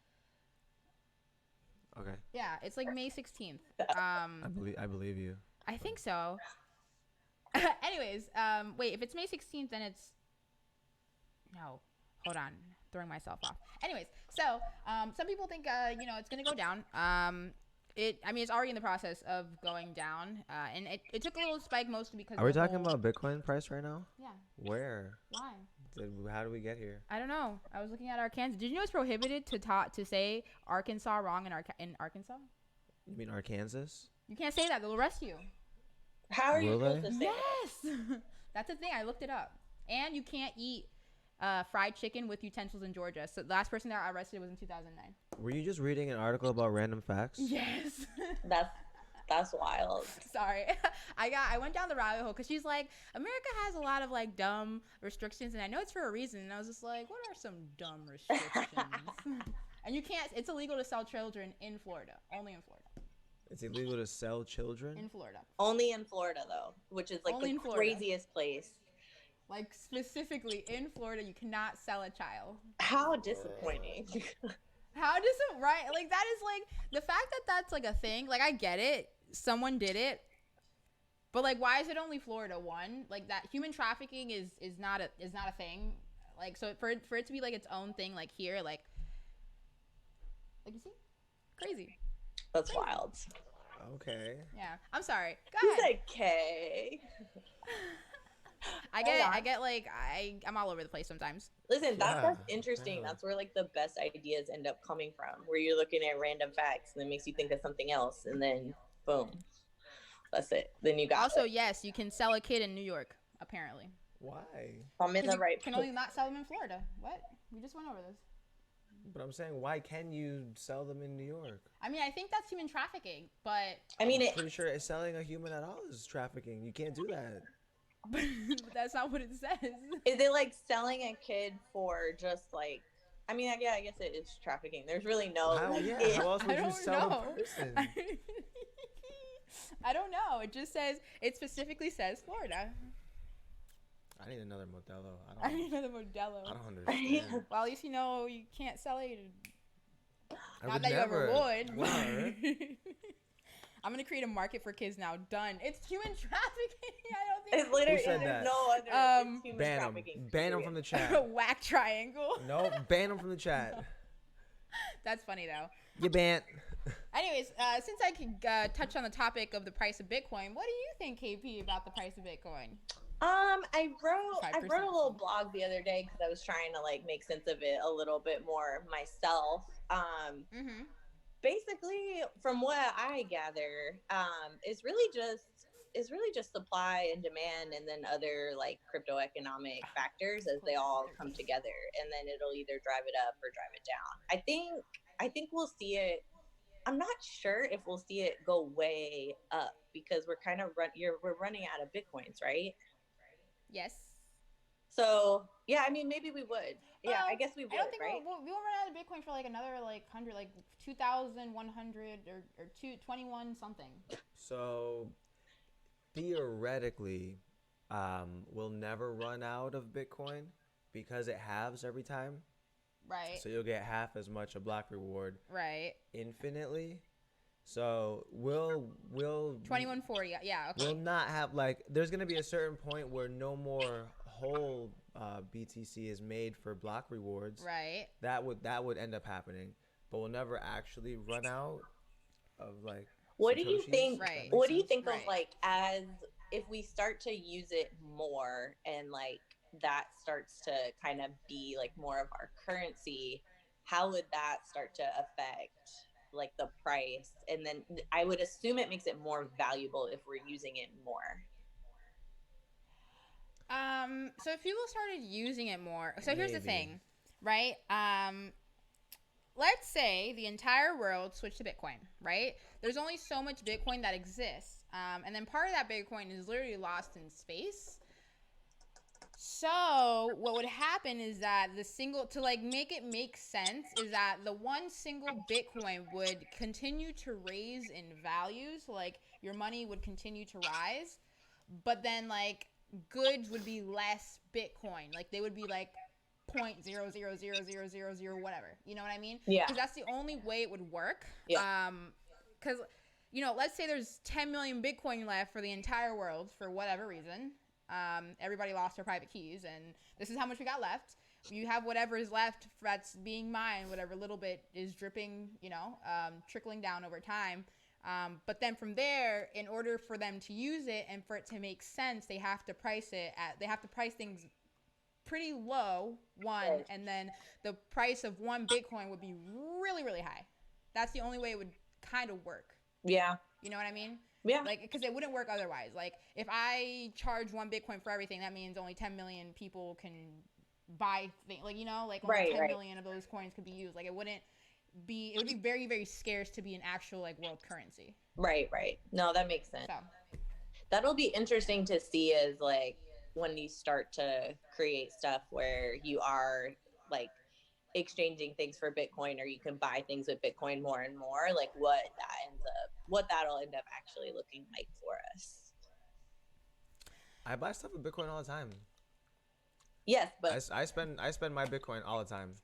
Okay. Yeah, it's like May 16th. I believe you. I think so. Anyways, wait, if it's May 16th, then it's no. Hold on, throwing myself off. Anyways, so some people think it's gonna go down. It's already in the process of going down, and it took a little spike mostly because. Are we talking about Bitcoin price right now? Yeah. Where? Why? How did we get here? I don't know. I was looking at Arkansas. Did you know it's prohibited to say Arkansas wrong in Arkansas? You mean Arkansas? You can't say that. They'll arrest you. How are you Will supposed they? to say Yes, that's the thing. I looked it up, and you can't eat fried chicken with utensils in Georgia. So the last person that got arrested was in 2009. Were you just reading an article about random facts? Yes. that? That's wild. Sorry, I went down the rabbit hole because she's like, America has a lot of like dumb restrictions, and I know it's for a reason. And I was just like, what are some dumb restrictions? And you can't. It's illegal to sell children in Florida. Only in Florida. It's illegal to sell children? In Florida. Only in Florida though, which is like Only the in Florida. craziest place. Like specifically in Florida, you cannot sell a child. How disappointing. How does it right? Like that is like the fact that that's like a thing. Like I get it, someone did it, but like why is it only Florida? One, like that human trafficking is not a thing. Like so for it to be like its own thing, like here, like you see, crazy. That's wild. Okay. Yeah, I'm sorry. Go He's ahead. like, okay. I get like I'm all over the place sometimes. Listen, that's Yeah, interesting. yeah. That's where like the best ideas end up coming from, where you're looking at random facts and it makes you think of something else, and then boom, that's it. Then you got Also, it. yes, you can sell a kid in New York. Apparently, Why? I'm in 'Cause the you right can place. only not sell them in Florida. What? We just went over this. But I'm saying, why can you sell them in New York? I mean, I think that's human trafficking, but I mean, I'm pretty sure selling a human at all is trafficking. You can't do that. but that's not what it says. is it like selling a kid for just like? I mean, yeah, I guess it is trafficking. There's really no. How, yeah, it- how else I would you don't sell know. the person? I don't know. It just says it specifically says Florida. I need another Modelo. I need another Modelo. I don't understand. Well, at least you know you can't sell it. I Not would that never. you ever would. Word. I'm gonna create a market for kids now. Done. It's human trafficking. I don't think It's literally Who said there's that? no other. It's human Ban them. trafficking. Ban them from the chat. whack triangle. No, ban them from the chat. That's funny though. You banned. Anyways, since I can touch on the topic of the price of Bitcoin, what do you think, KP, about the price of Bitcoin? I wrote 5%. a little blog the other day because I was trying to like make sense of it a little bit more myself. Mm-hmm. Basically, from what I gather, it's really just supply and demand, and then other like crypto economic factors as they all come together, and then it'll either drive it up or drive it down. I think we'll see it. I'm not sure if we'll see it go way up because we're kind of we're running out of Bitcoins, right? Yes. So yeah, I mean, maybe we would. Yeah, I Well, guess we would, I don't think right? we won't run out of Bitcoin for like another like 100, like 2,100 or 21 something. So theoretically, we'll never run out of Bitcoin because it halves every time. Right. So you'll get half as much a block reward Right. infinitely. So we'll 2140. Yeah. Okay. we'll not have like there's gonna be a certain point where no more whole BTC is made for block rewards. Right. That would end up happening, but we'll never actually run out of like. What do you Satoshis, think? if that makes What do you sense. think of Right. like as if we start to use it more and like that starts to kind of be like more of our currency? How would that start to affect like the price? And then I would assume it makes it more valuable if we're using it more. So if people started using it more, so here's the Maybe. thing, right? Let's say the entire world switched to Bitcoin, right? There's only so much Bitcoin that exists. And then part of that Bitcoin is literally lost in space. So what would happen is that to like make it make sense is that the one single Bitcoin would continue to raise in value. So like your money would continue to rise, but then like goods would be less Bitcoin. Like they would be like 0.000000 whatever. You know what I mean? Yeah. Because that's the only way it would work. Yeah. Because let's say there's 10 million Bitcoin left for the entire world for whatever reason. Everybody lost their private keys, and this is how much we got left. You have whatever is left that's being mined, whatever little bit is dripping, trickling down over time. But then from there, in order for them to use it and for it to make sense, they have to price things pretty low, one, and then the price of one Bitcoin would be really, really high. That's the only way it would kind of work. Yeah. You know what I mean? Yeah. Like, because it wouldn't work otherwise. Like, if I charge one Bitcoin for everything, that means only 10 million people can buy things. Like, only Right, 10 right. million of those coins could be used. Like, it would be very, very scarce to be an actual, like, world currency. Right. No, that makes sense. So, That'll be interesting to see as like when you start to create stuff where you are like exchanging things for Bitcoin, or you can buy things with Bitcoin more and more, like what that'll end up actually looking like for us. I buy stuff with Bitcoin all the time. Yes, but I spend my Bitcoin all the time.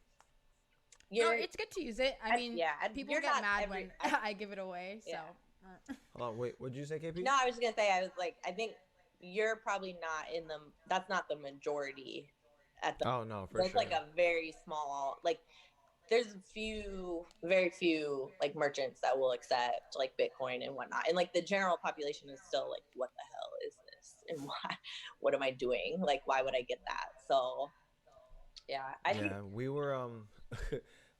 it's good to use it. I mean, people you're get not mad when I give it away. So, Yeah. Hold on, wait. What did you say, KP? No, I was just gonna say, I think you're probably not in the. That's not the majority. Oh no, for There's sure. like a very small, like there's very few like merchants that will accept like Bitcoin and whatnot, and like the general population is still like, what the hell is this, and what am I doing? Like, why would I get that? So, yeah, I think we were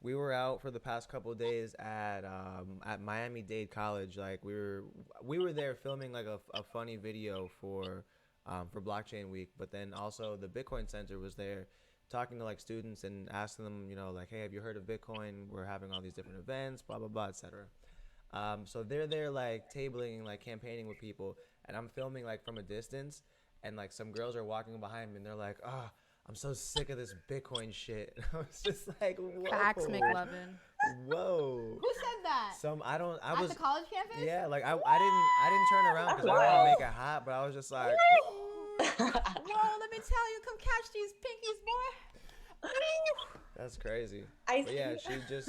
we were out for the past couple of days at Miami-Dade College. Like we were there filming like a funny video for Blockchain Week, but then also the Bitcoin Center was there talking to like students and asking them, like, hey, have you heard of Bitcoin? We're having all these different events, blah blah blah, etc. So they're there like tabling, like campaigning with people, and I'm filming like from a distance, and like some girls are walking behind me and they're like, oh, I'm so sick of this Bitcoin shit. I was just like, whoa. facts, McLovin. Whoa. Who said that? At the college campus? Yeah, like I didn't turn around because I didn't want to make it hot, but I was just like, Whoa, let me tell you, come catch these pinkies, boy. that's crazy. I But yeah, she just.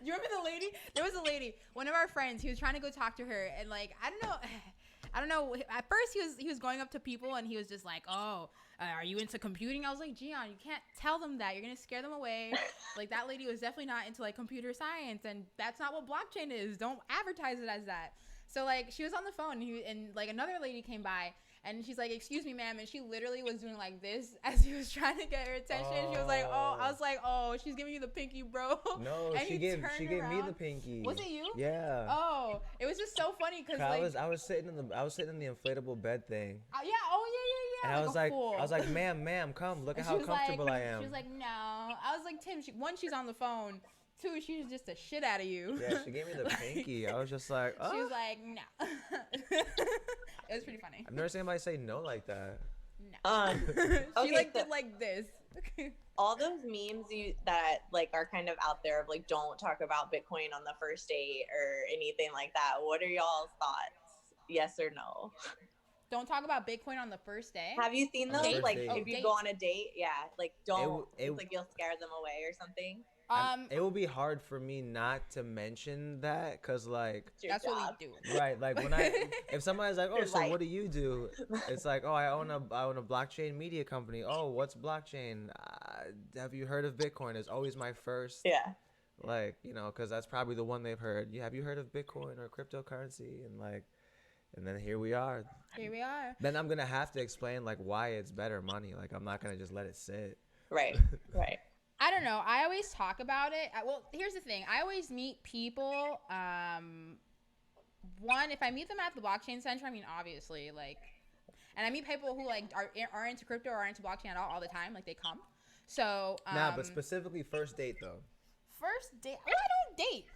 Do you remember the lady? There was a lady, one of our friends. He was trying to go talk to her, and like I don't know. At first, he was going up to people, and he was just like, "Oh, are you into computing?" I was like, "Gian, you can't tell them that. You're gonna scare them away." Like that lady was definitely not into like computer science, and that's not what blockchain is. Don't advertise it as that. So like she was on the phone, and like another lady came by. And she's like, "Excuse me, ma'am," and she literally was doing like this as he was trying to get her attention. She was like, "Oh," I was like, "Oh, she's giving you the pinky, bro." No, and she gave me around. the pinky. Was it you? Yeah. Oh, it was just so funny because like I was sitting in the inflatable bed thing. yeah. Oh yeah. And I fool. was like, ma'am, come look at And how she was comfortable like, I am. She was like, "No." I was like, "Tim, one, she's on the phone. Two, she's just a shit out of you." Yeah, she gave me the pinky. I was just like, oh. She was like, "No." It was pretty funny. I've never seen anybody say no like that. No. She Okay, so did like this. all those memes that like are kind of out there of like don't talk about Bitcoin on the first date or anything like that. What are y'all's thoughts? Yes or no? Don't talk about Bitcoin on the first day. Have you seen On the those? first Like date. if you go on a date, yeah, like don't. It's like you'll scare them away or something. It will be hard for me not to mention that because, like, It's your that's job. what we do. right, like when if somebody's like, oh, Your so life. what do you do? It's like, oh, I own a blockchain media company. Oh, what's blockchain? Have you heard of Bitcoin? Is always my first. Yeah. Like, you know, because that's probably the one they've heard. Yeah, have you heard of Bitcoin or cryptocurrency? And then here we are. Here we are. Then I'm gonna have to explain like why it's better money. Like I'm not gonna just let it sit. Right. Right. I don't know. I always talk about it. Well, here's the thing. I always meet people. One, if I meet them at the blockchain center, I mean, obviously, like, and I meet people who like are into crypto or are into blockchain at all the time. Like they come. So. But specifically first date though. First date. Well, I don't date.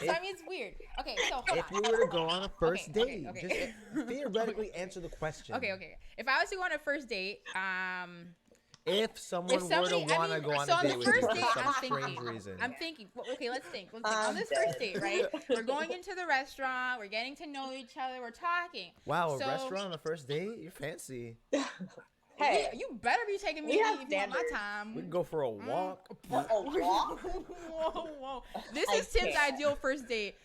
So I mean, it's weird. Okay, so hold If on. you were to go on a first date, okay. just theoretically answer the question. Okay. If I was to go on a first date, If someone were to want to go on so a date on the with you first for date, some I'm strange thinking. reason. I'm thinking. Well, okay, let's think. On this first date, right? We're going into the restaurant. We're getting to know each other. We're talking. Wow, So- a restaurant on a first date? You're fancy. Hey, you better be taking me we have if you want my standards. time. We can go for a walk. Whoa. This I is Tim's can't. ideal first date.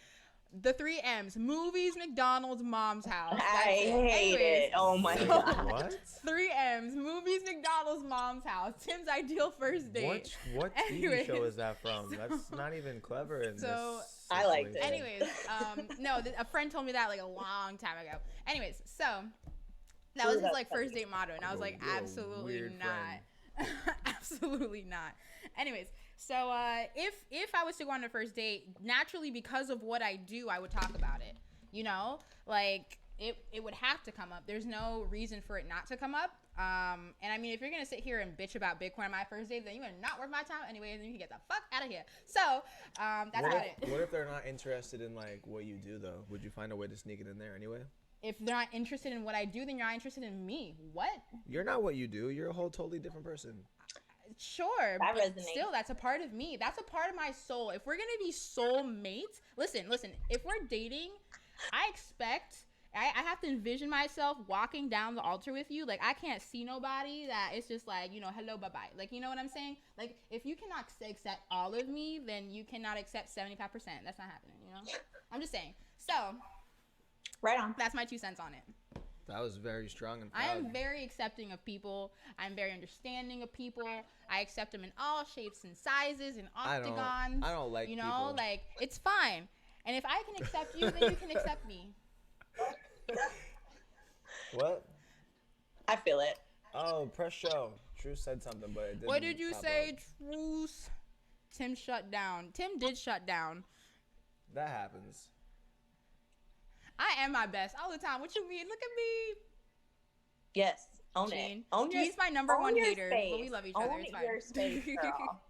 The 3 M's: movies, McDonald's, mom's house. That's I hate it. Oh my Wait, god. what? 3 M's: movies, McDonald's, mom's house. Tim's ideal first date. What TV Anyways, show is that from? That's not even clever in so- this I liked it. situation. Anyways, no, a friend told me that like a long time ago. Anyways, so that was his like first date motto, and I was like, You're a absolutely weird not, absolutely not. Anyways, so if I was to go on a first date, naturally because of what I do, I would talk about it. You know, like it would have to come up. There's no reason for it not to come up. And I mean, if you're gonna sit here and bitch about Bitcoin on my first date, then you're not worth my time anyway, and then you can get the fuck out of here. So that's about it. What if they're not interested in like what you do though? Would you find a way to sneak it in there anyway? If they're not interested in what I do, then you're not interested in me. What? You're not what you do. You're a whole totally different person. Sure, That but resonates. still, that's a part of me. That's a part of my soul. If we're gonna be soul mates, listen. If we're dating, I expect I have to envision myself walking down the altar with you. Like I can't see nobody that it's just like, you know, hello, bye bye. Like, you know what I'm saying? Like if you cannot accept all of me, then you cannot accept 75%. That's not happening. You know? I'm just saying. So Right on. that's my 2 cents on it. That was very strong and I proud. am very accepting of people. I'm very understanding of people. I accept them in all shapes and sizes and octagons. I don't like you know, people. like it's fine. And if I can accept you, then you can accept me. What? I feel it. Oh, press show. True said something, but it didn't. What did you pop say, up. Truce? Tim shut down. Tim did shut down. That happens. I am my best all the time. What you mean? Look at me. Yes. Own Gene. it. Own your, Gene's my number own one your hater, space. but we love each Own other. It's fine. your space, girl.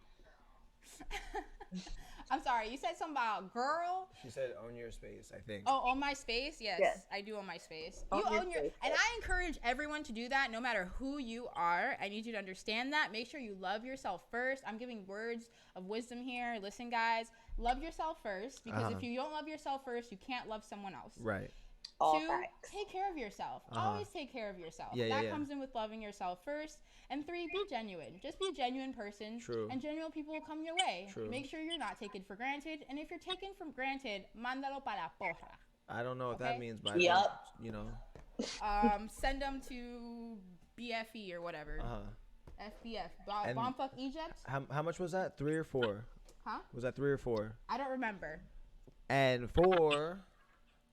I'm sorry. You said something about girl. She said own your space, I think. Oh, own my space? Yes, Yes. I do own my space. Own You your own your, space, and yes. I encourage everyone to do that no matter who you are. I need you to understand that. Make sure you love yourself first. I'm giving words of wisdom here. Listen, guys, love yourself first, because if you don't love yourself first, you can't love someone else. Right. All 2, facts. take care of yourself. Always take care of yourself. Yeah, that yeah. comes in with loving yourself first. And 3, be genuine. Just be a genuine person. True. And genuine people will come your way. True. Make sure you're not taken for granted. And if you're taken for granted, mándalo para la porra. I don't know what Okay. that means, but Yup. you know. Send them to BFE or whatever. FBF. And- Bombfuck Egypt? How much was that? 3 or 4? Huh? Was that 3 or 4? I don't remember. And 4,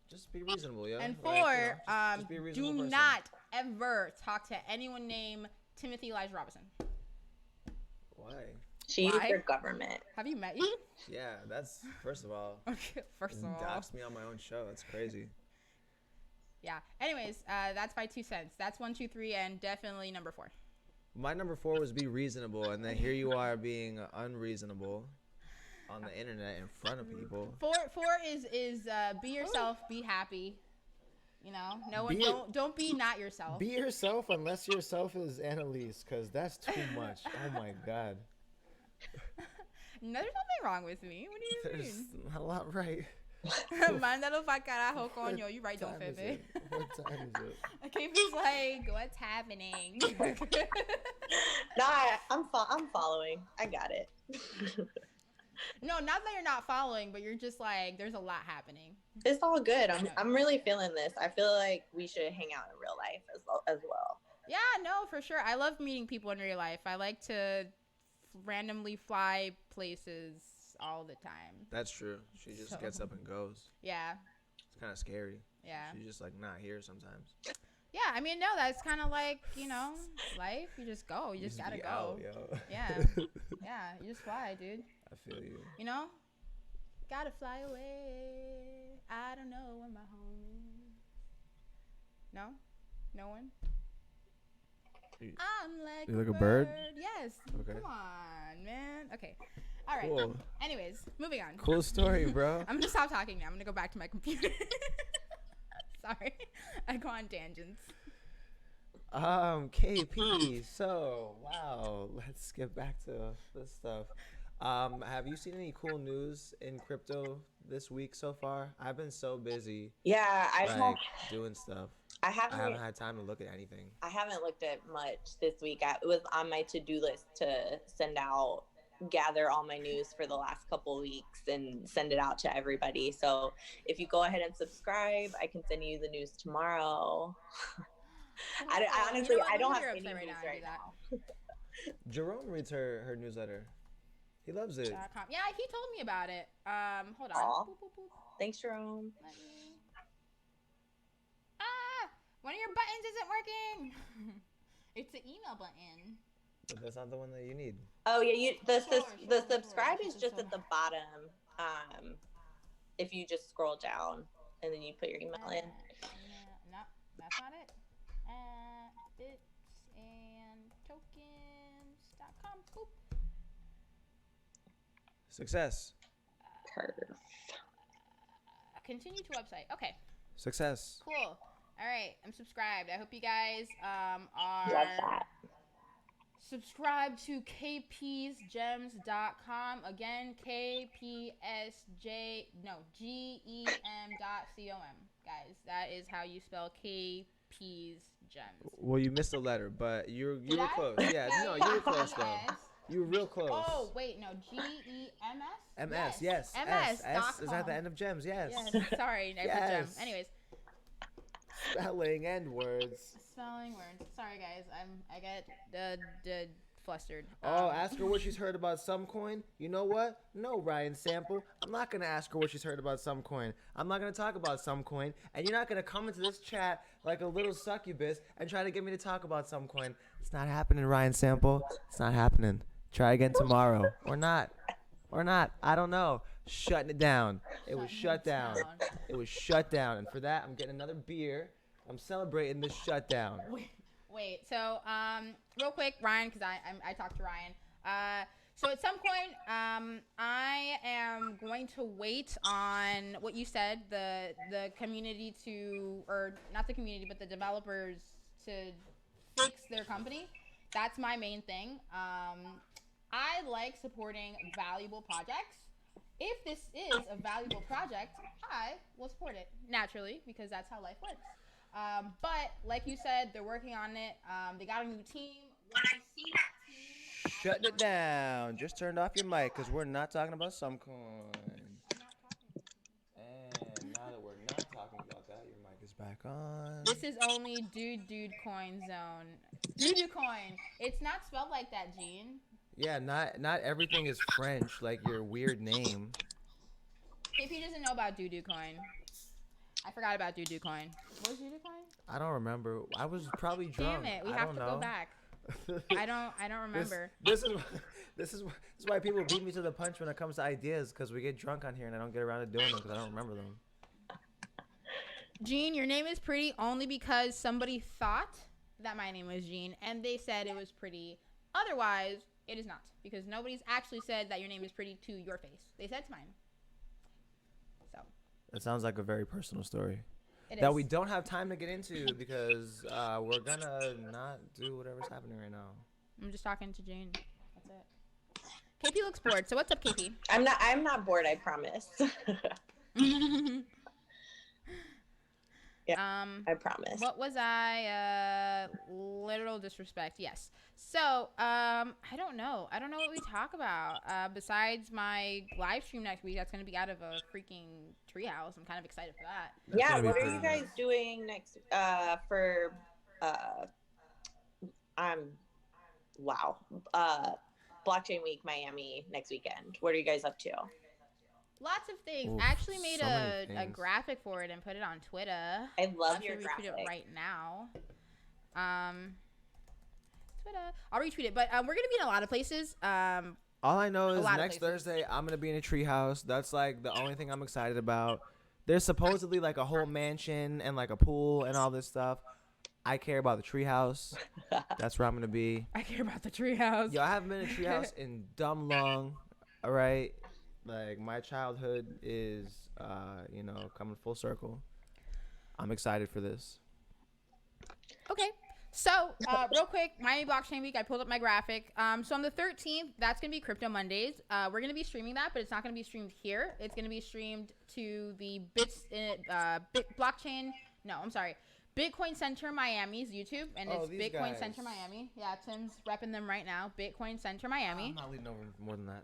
just be reasonable, yo. And Like, 4, you know, just be a do reasonable person. not ever talk to anyone named Timothy Elijah Robinson. Why? She used Why? her government. Have you met you? Yeah, that's first of all. Okay, first of all. Dox me on my own show. That's crazy. Yeah. Anyways, that's my 2 cents. That's 1, 2, 3, and definitely number 4. My number 4 was be reasonable, and then here you are being unreasonable on the internet in front of people. 4 is be yourself, be happy. You know, no one. Be- Don't be not yourself. Be yourself unless yourself is Annalise, because that's too much. Oh my God. No, there's nothing wrong with me. What do you There's mean? not a lot right. Mándalo pa' carajo, coño. You right, don't What time is Fefe. it? What time is it? KP's like, what's happening? No, I'm following. I got it. No, not that you're not following, but you're just like, there's a lot happening. It's all good. I'm really feeling this. I feel like we should hang out in real life as well. Yeah, no, for sure. I love meeting people in real life. I like to randomly fly places all the time. That's true. She just gets up and goes. Yeah. It's kind of scary. Yeah. She's just like not here sometimes. Yeah, I mean, no, that's kind of like, you know, life. You just go. You just gotta be go. out, yo. Yeah. Yeah, you just fly, dude. I feel you. You know? Gotta fly away. I don't know where my home is. No? No one? I'm like you like a bird? Yes. Okay. Come on, man. Okay. All right. Cool. Anyways, moving on. Cool story, bro. I'm going to stop talking now. I'm going to go back to my computer. Sorry. I go on tangents. KP. So, wow. Let's get back to this stuff. Have you seen any cool news in crypto this week so far? I've been so busy. Yeah, doing stuff. I I haven't haven't had time to look at anything. I haven't looked at much this week. It was on my to-do list to gather all my news for the last couple weeks and send it out to everybody. So if you go ahead and subscribe, I can send you the news tomorrow. I honestly, I don't have any news right now. Jerome reads her newsletter. He loves it. Yeah, he told me about it. Hold on. Aw. Boop, boop, boop. Thanks, Jerome. Let me... One of your buttons isn't working. It's the email button. But that's not the one that you need. Oh yeah, the Sure. subscribe is just at the bottom. If you just scroll down and then you put your email in. No, that's not it. Bits and tokens.com. Boop. Success. Curve. Continue to website. Okay, Success. cool. All right, I'm subscribed. I hope you guys are Love that. subscribe to kpsgems.com. Again, GEM.com. Guys, that is how you spell KP's Gems. Well, you missed a letter, but you Did were I? close. Yeah, no, you were close though. K-E-S. You were real close. Oh, wait, no. GEMS? MS, yes. MS. S is at the end of gems, yes. Yes, sorry. I put Yes. gem. Anyways, Spelling and words. spelling words. Sorry, guys. I get the flustered. Oh, ask her what she's heard about some coin. You know what? No, Ryan Sample. I'm not going to ask her what she's heard about some coin. I'm not going to talk about some coin. And you're not going to come into this chat like a little succubus and try to get me to talk about some coin. It's not happening, Ryan Sample. It's not happening. Try again tomorrow. Or not. Or not. I don't know. Shutting it down. It was shut down. It was shut down. And for that, I'm getting another beer. I'm celebrating this shutdown. Wait. So, real quick, Ryan, because I talked to Ryan. So at some point, I am going to wait on what you said, the community to, or not the community, but the developers to fix their company. That's my main thing. I like supporting valuable projects. If this is a valuable project, I will support it naturally because that's how life works. But like you said, they're working on it. They got a new team. When I see that team, Shutting it down. Just turned off your mic because we're not talking about some coin. And now that we're not talking about that, your mic is back on. this is only dude coin zone. Dude coin. It's not spelled like that, Gene. Yeah, not everything is French like your weird name. KP doesn't know about doo coin. I forgot about doo coin. What was doo coin? I don't remember. I was probably drunk. Damn it, we I have don't to know. go back. I don't remember. This is why people beat me to the punch when it comes to ideas because we get drunk on here and I don't get around to doing them because I don't remember them. Gene, your name is pretty only because somebody thought that my name was Gene and they said it was pretty. Otherwise, it is not because nobody's actually said that your name is pretty to your face. They said to mine. So. That sounds like a very personal story. It that is. we don't have time to get into because we're gonna not do whatever's happening right now. I'm just talking to Jane. That's it. KP looks bored. So what's up, KP? I'm not bored, I promise. Yeah, I promise. What was I? Literal disrespect. Yes. So, I don't know. I don't know what we talk about. Besides my live stream next week, that's gonna be out of a freaking treehouse. I'm kind of excited for that. Yeah, what are you guys doing next? For wow, Blockchain Week Miami next weekend. What are you guys up to? Lots of things. Oof, I actually made so a many things. graphic for it and put it on Twitter. I love I'll your retweet graphic. it right now. Twitter. I'll retweet it, but we're gonna be in a lot of places. All I know is lot of next places. Thursday I'm gonna be in a treehouse. That's like the only thing I'm excited about. There's supposedly like a whole mansion and like a pool and all this stuff. I care about the treehouse. That's where I'm gonna be. I care about the treehouse. Yo, I haven't been in a treehouse in dumb long. All right, like my childhood is, coming full circle. I'm excited for this. Okay. So, real quick, Miami Blockchain Week, I pulled up my graphic. So on the 13th, that's going to be Crypto Mondays. We're going to be streaming that, but it's not going to be streamed here. It's going to be streamed to the Bitcoin Center Miami's YouTube, and it's Bitcoin guys. Center Miami. Yeah, Tim's repping them right now. Bitcoin Center Miami. I'm not leading over more than that.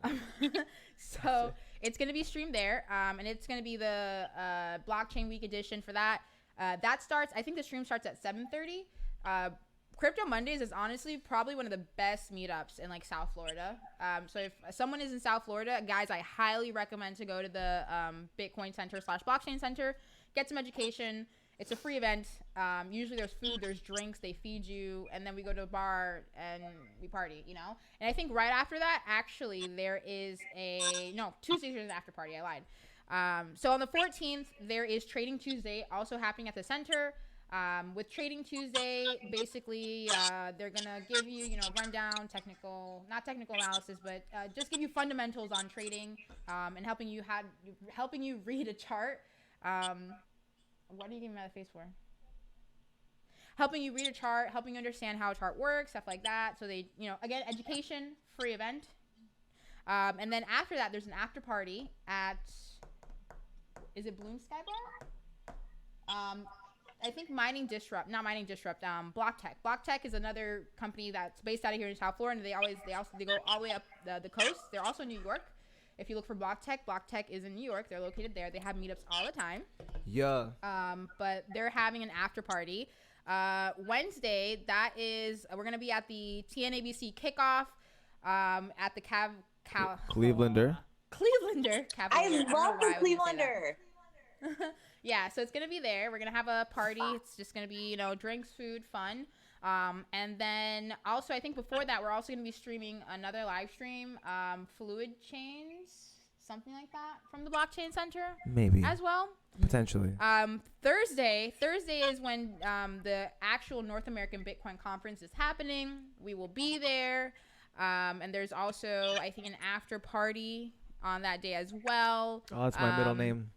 So it's going to be streamed there, and it's going to be the Blockchain Week edition for that. That starts, I think the stream starts at 7:30. Crypto Mondays is honestly probably one of the best meetups in like South Florida. So if someone is in South Florida, guys, I highly recommend to go to the Bitcoin Center / Blockchain Center, get some education. It's a free event. Usually there's food, there's drinks, they feed you, and then we go to a bar and we party, you know? And I think right after that, actually, there is Tuesday there's an after party. I lied. So on the 14th, there is Trading Tuesday also happening at the center. With Trading Tuesday, basically, they're going to give you, rundown, not technical analysis, but just give you fundamentals on trading and helping you read a chart. What are you giving me that face for? Helping you read a chart, helping you understand how a chart works, stuff like that. So they, again, education, free event. And then after that, there's an after party at, is it Bloom Sky Bar? I think Block Tech. Block Tech is another company that's based out of here in South Florida, and they go all the way up the coast. They're also in New York. If you look for Block Tech is in New York. They're located there. They have meetups all the time. Yeah. But they're having an after party. Wednesday, we're gonna be at the TNABC kickoff at the Clevelander. Cavalier. I love the Clevelander. Yeah, so it's gonna be there. We're gonna have a party. It's just gonna be, drinks, food, fun. And then also, I think before that, we're also gonna be streaming another live stream, Fluid Chains, something like that, from the Blockchain Center. Maybe. As well. Potentially. Thursday is when the actual North American Bitcoin Conference is happening. We will be there. And there's also, I think, an after party on that day as well. Oh, that's my middle name.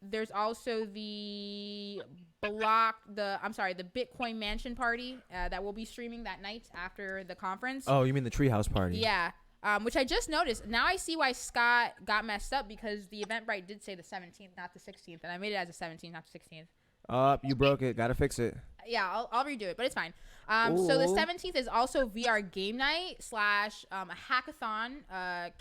There's also the Bitcoin Mansion party that we'll be streaming that night after the conference. Oh, you mean the treehouse party? Yeah. Which I just noticed. Now I see why Scott got messed up, because the Eventbrite did say the 17th, not the 16th, and I made it as a 17th, not the 16th. You broke it. Gotta fix it. Yeah, I'll redo it, but it's fine. So the 17th is also VR game night / a hackathon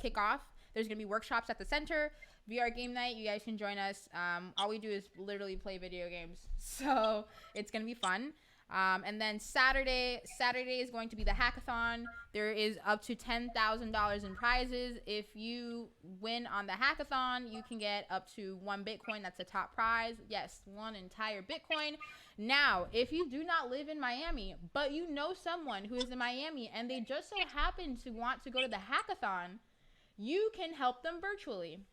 kickoff. There's gonna be workshops at the center. VR game night, you guys can join us. All we do is literally play video games, so it's gonna be fun. And then Saturday is going to be the hackathon. There is up to $10,000 in prizes. If you win on the hackathon, you can get up to 1 Bitcoin. That's the top prize. Yes, 1 entire Bitcoin. Now, if you do not live in Miami, but you know someone who is in Miami and they just so happen to want to go to the hackathon, you can help them virtually.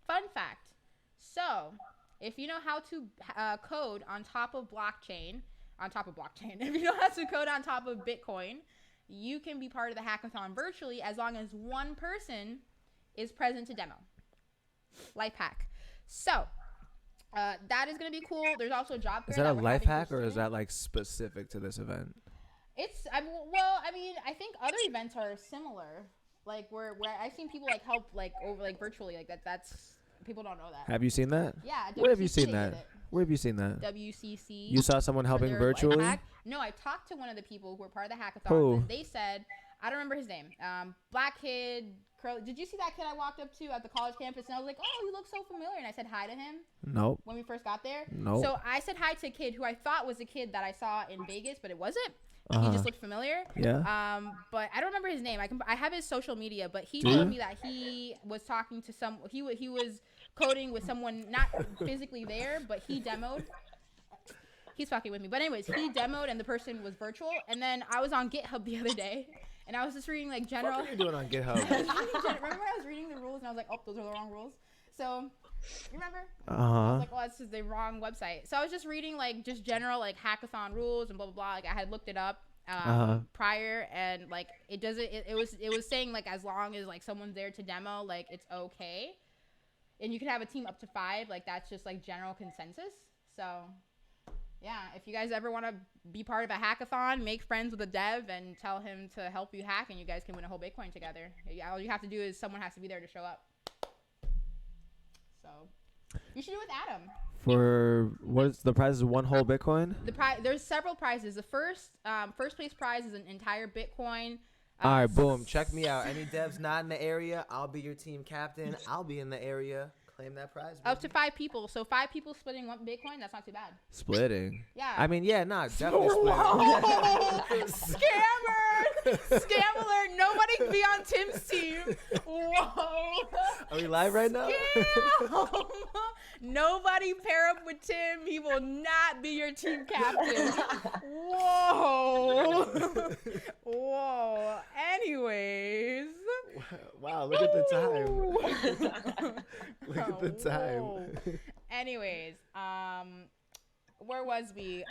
Fun fact. So, if you know how to code on top of blockchain, if you know how to code on top of Bitcoin, you can be part of the hackathon virtually as long as one person is present to demo. Life hack. So, That is gonna be cool. There's also a job Is fair that a we're life having for hack or is students. that like specific to this event? It's I think other events are similar. Like where I've seen people like help like over like virtually like that's people don't know that. Have you seen that? Yeah, at Where have you WCC seen they that? did it. Where have you seen that? WCC. You saw someone For helping their life virtually? hack. No, I talked to one of the people who were part of the hackathon, Who? and they said, I don't remember his name. Black kid, curly. Did you see that kid I walked up to at the college campus? And I was like, oh, you look so familiar. And I said hi to him Nope. when we first got there. Nope. So I said hi to a kid who I thought was a kid that I saw in Vegas, but it wasn't. He Uh-huh. just looked familiar. Yeah. But I don't remember his name. I have his social media, but he Do told you? me that he was talking to some. He was coding with someone not physically there, but he demoed. He's fucking with me. But anyways, he demoed and the person was virtual. And then I was on GitHub the other day, and I was just reading like general. What are you doing on GitHub? Remember when I was reading the rules and I was like, oh, those are the wrong rules. So, you remember? I Uh-huh. was like, oh, this is the wrong website. So I was just reading like just general like hackathon rules and blah blah blah. Like I had looked it up prior, and like it doesn't. It was saying like as long as like someone's there to demo, like it's okay, and you can have a team up to 5. Like that's just like general consensus. So. Yeah, if you guys ever want to be part of a hackathon, make friends with a dev and tell him to help you hack, and you guys can win a whole Bitcoin together. All you have to do is someone has to be there to show up. So you should do it with Adam. For what's the prize? Is one whole Bitcoin? There's several prizes. The first place prize is an entire Bitcoin. All right, boom. Check me out. Any devs not in the area, I'll be your team captain. I'll be in the area. Claim that prize. Up baby. to 5 people. So 5 people splitting one Bitcoin, that's not too bad. Splitting. Yeah. I mean, yeah, nah, definitely splitting. Scammer! Scam alert! Nobody can be on Tim's team. Whoa! Are we live right now? Scam! Nobody pair up with Tim. He will not be your team captain. Whoa! Whoa. Anyways. Wow, look at the time. Look at the time. Whoa. Anyways, where was we?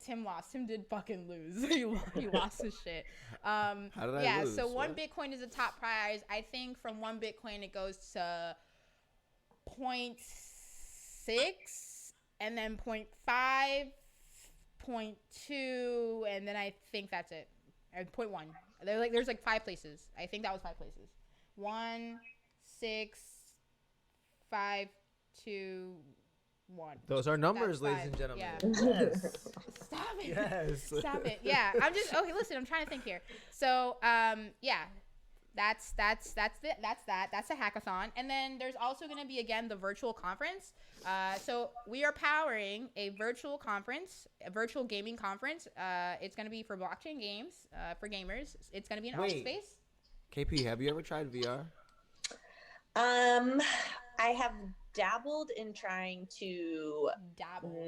Tim lost. Tim did fucking lose. he lost his shit. How did I lose? So 1 What? Bitcoin is a top prize. I think from 1 Bitcoin it goes to 0.6 and then 0.5, 0.2, and then I think that's it. 0.1. There's like 5 places. I think that was 5 places. 1, 6, 5, 2, 1. Those are numbers, That's ladies 5. and gentlemen. Yeah. Yes. Stop it. Yes. Stop it. Yeah. I'm just okay. Listen, I'm trying to think here. So, yeah. That's a hackathon, and then there's also going to be again the virtual conference. So we are powering a virtual conference, a virtual gaming conference. It's going to be for blockchain games, for gamers. It's going to be in office space. KP, have you ever tried VR? I have dabbled in trying to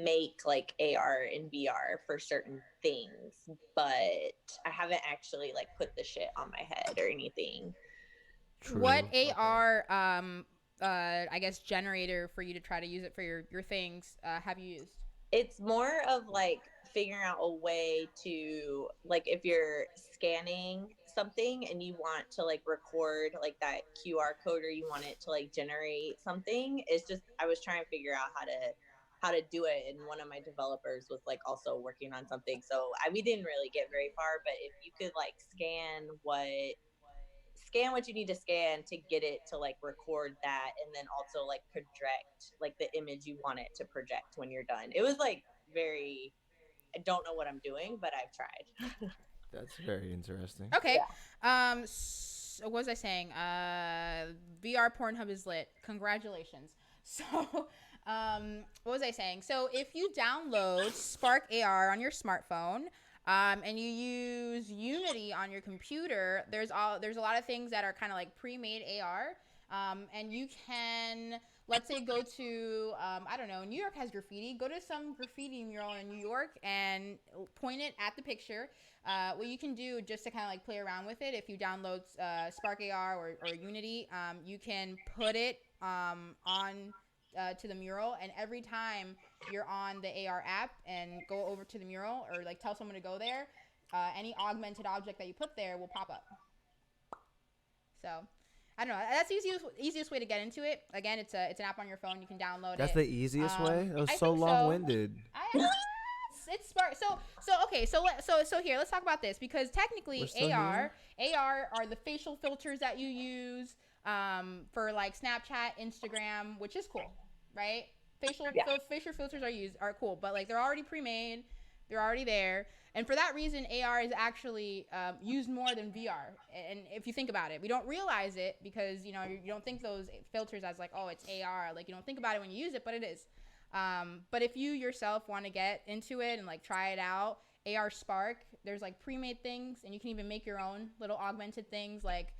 make like AR and VR for certain things, but I haven't actually like put the shit on my head or anything. True. What Okay. AR I guess generator for you to try to use it for your things have you used? It's more of like figuring out a way to like if you're scanning something and you want to like record like that QR code or you want it to like generate something. It's just I was trying to figure out how to do it, and one of my developers was like also working on something. So we didn't really get very far, but if you could like scan what you need to scan to get it to like record that and then also like project like the image you want it to project when you're done. It was like very I don't know what I'm doing, but I've tried. That's very interesting. Okay. So what was I saying? VR Pornhub is lit. Congratulations. So, what was I saying? So, if you download Spark AR on your smartphone, and you use Unity on your computer, there's a lot of things that are kind of like pre-made AR. And you can, let's say, go to, I don't know, New York has graffiti. Go to some graffiti mural in New York and point it at the picture. What you can do just to kind of like play around with it, if you download Spark AR or Unity, you can put it on to the mural, and every time you're on the AR app and go over to the mural or like tell someone to go there, any augmented object that you put there will pop up. So I don't know. That's the easiest way to get into it. Again, it's an app on your phone. You can download it. That's the easiest way. That was I so think so. long-winded. It's smart. So here, let's talk about this because technically AR are the facial filters that you use for like Snapchat, Instagram, which is cool, right? Facial filters are cool, but like they're already pre-made, they're already there, and for that reason, AR is actually used more than VR. And if you think about it, we don't realize it because you don't think those filters as like, oh, it's AR. Like you don't think about it when you use it, but it is. But if you yourself want to get into it and like try it out, AR Spark, there's like pre-made things, and you can even make your own little augmented things. Like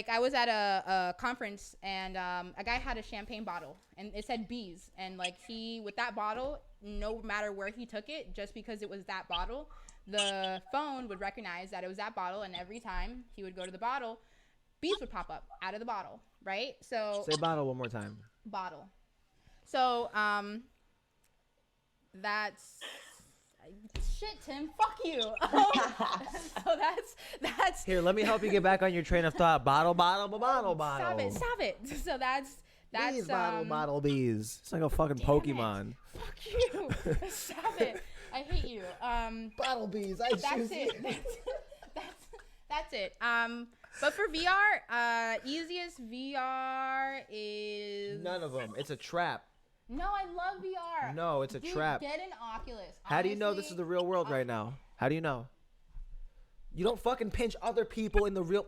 I was at a conference, and a guy had a champagne bottle, and it said bees, and like with that bottle, no matter where he took it, just because it was that bottle, the phone would recognize that it was that bottle, and every time he would go to the bottle, bees would pop up out of the bottle, right? So say bottle one more time. Bottle. So, that's shit, Tim. Fuck you. So that's. Here, let me help you get back on your train of thought. Bottle. Stop it. So that's bees, bottle, bees. It's like a fucking Pokemon. Fuck you. Stop it. I hate you. Bottle bees. That's it. That's it. But for VR, easiest VR is none of them. It's a trap. No, I love VR. No, it's a trap. Get an Oculus. How do you know this is the real world right now? How do you know? You don't fucking pinch other people in the real.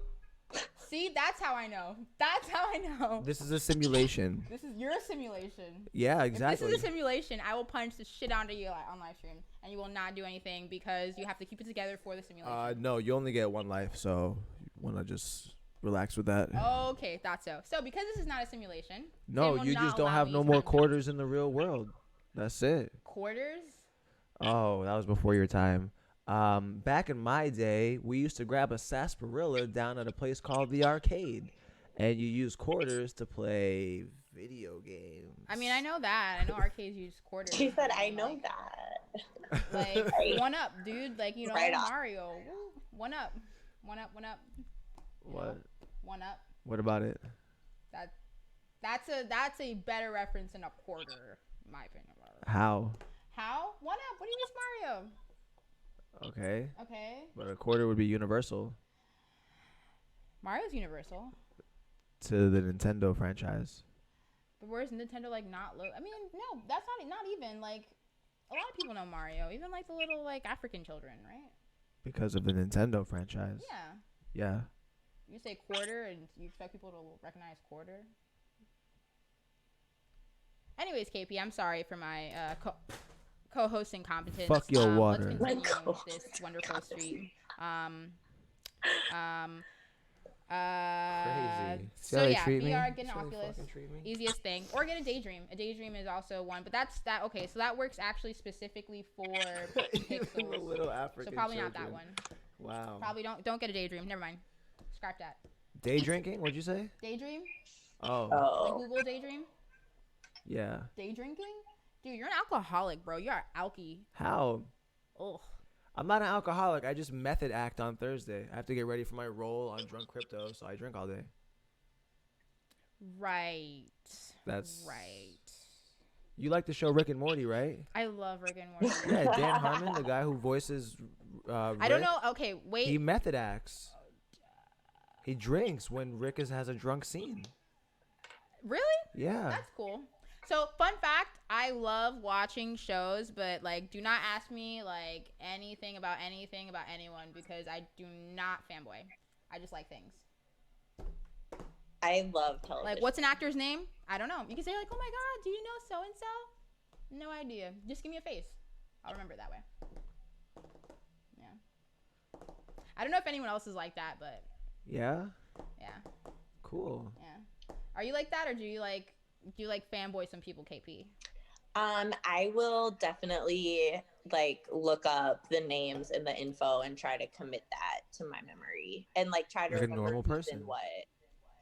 See, that's how I know. This is a simulation. You're a simulation. Yeah, exactly. If this is a simulation, I will punch the shit out of you on live stream, and you will not do anything because you have to keep it together for the simulation. No, you only get one life, so you want to just relax with that. Okay, thought so. So because this is not a simulation. No, you just don't have no more quarters in the real world. That's it. Quarters? Oh, that was before your time. Back in my day, we used to grab a sarsaparilla down at a place called the Arcade, and you use quarters to play video games. I mean, I know that. I know arcades use quarters. She said, "I know that." Like Right. One up, dude. Like Right Mario. Woo. One up. What? One up. What about it? That's a better reference than a quarter, in my opinion. How? One up. What do you miss Mario? Okay. Okay. But a quarter would be universal. Mario's universal. To the Nintendo franchise. But where's Nintendo like not I mean, no, that's not even like a lot of people know Mario, even like the little like African children, right? Because of the Nintendo franchise. Yeah. Yeah. You say quarter and you expect people to recognize quarter? Anyways, KP, I'm sorry for my co-hosting competence. Fuck your water. Let's continue this wonderful street. Crazy. So yeah, VR, get an Oculus, easiest thing, or get a Daydream. A Daydream is also one, but that's that. Okay, so that works actually specifically for pixels. Little African so probably children. not that one. Wow. Probably don't get a Daydream. Never mind. Scrap that. Day drinking? What'd you say? Daydream? Oh. Like Google Daydream? Yeah. Day drinking? Dude, you're an alcoholic, bro. You're alky. How? Ugh. I'm not an alcoholic. I just method act on Thursday. I have to get ready for my role on Drunk Crypto, so I drink all day. Right. That's right. You like the show Rick and Morty, right? I love Rick and Morty. Yeah, Dan Harmon, the guy who voices Rick, I don't know. Okay, wait. He method acts. He drinks when Rick has a drunk scene. Really? Yeah. That's cool. So, fun fact, I love watching shows, but like do not ask me like anything about anyone because I do not fanboy. I just like things. I love television. Like, what's an actor's name? I don't know. You can say like, "Oh my god, do you know so and so?" No idea. Just give me a face. I'll remember it that way. Yeah. I don't know if anyone else is like that, but Yeah? yeah. Cool. Yeah. Are you like that, or do you like fanboy some people, KP? I will definitely like look up the names and the info and try to commit that to my memory and like try to Like a remember normal who's person. in what,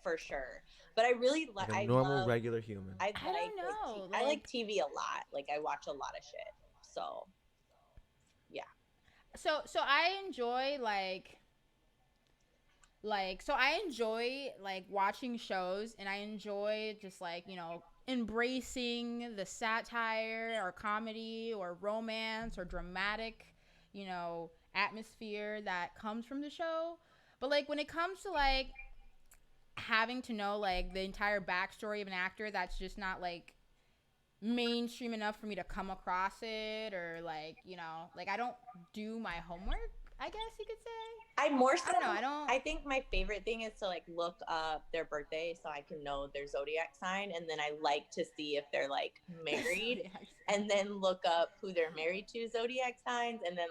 for sure. But I really Like like a normal, regular human. I don't know. I like TV a lot. Like I watch a lot of shit. So yeah. So I enjoy like Like, so I enjoy like watching shows, and I enjoy just like, you know, embracing the satire or comedy or romance or dramatic, you know, atmosphere that comes from the show. But like when it comes to like having to know like the entire backstory of an actor that's just not like mainstream enough for me to come across it, or like, you know, like I don't do my homework, I guess you could say. I'm more so, I don't know. I think my favorite thing is to like look up their birthday so I can know their zodiac sign, and then I like to see if they're like married, and then look up who they're married to, zodiac signs, and then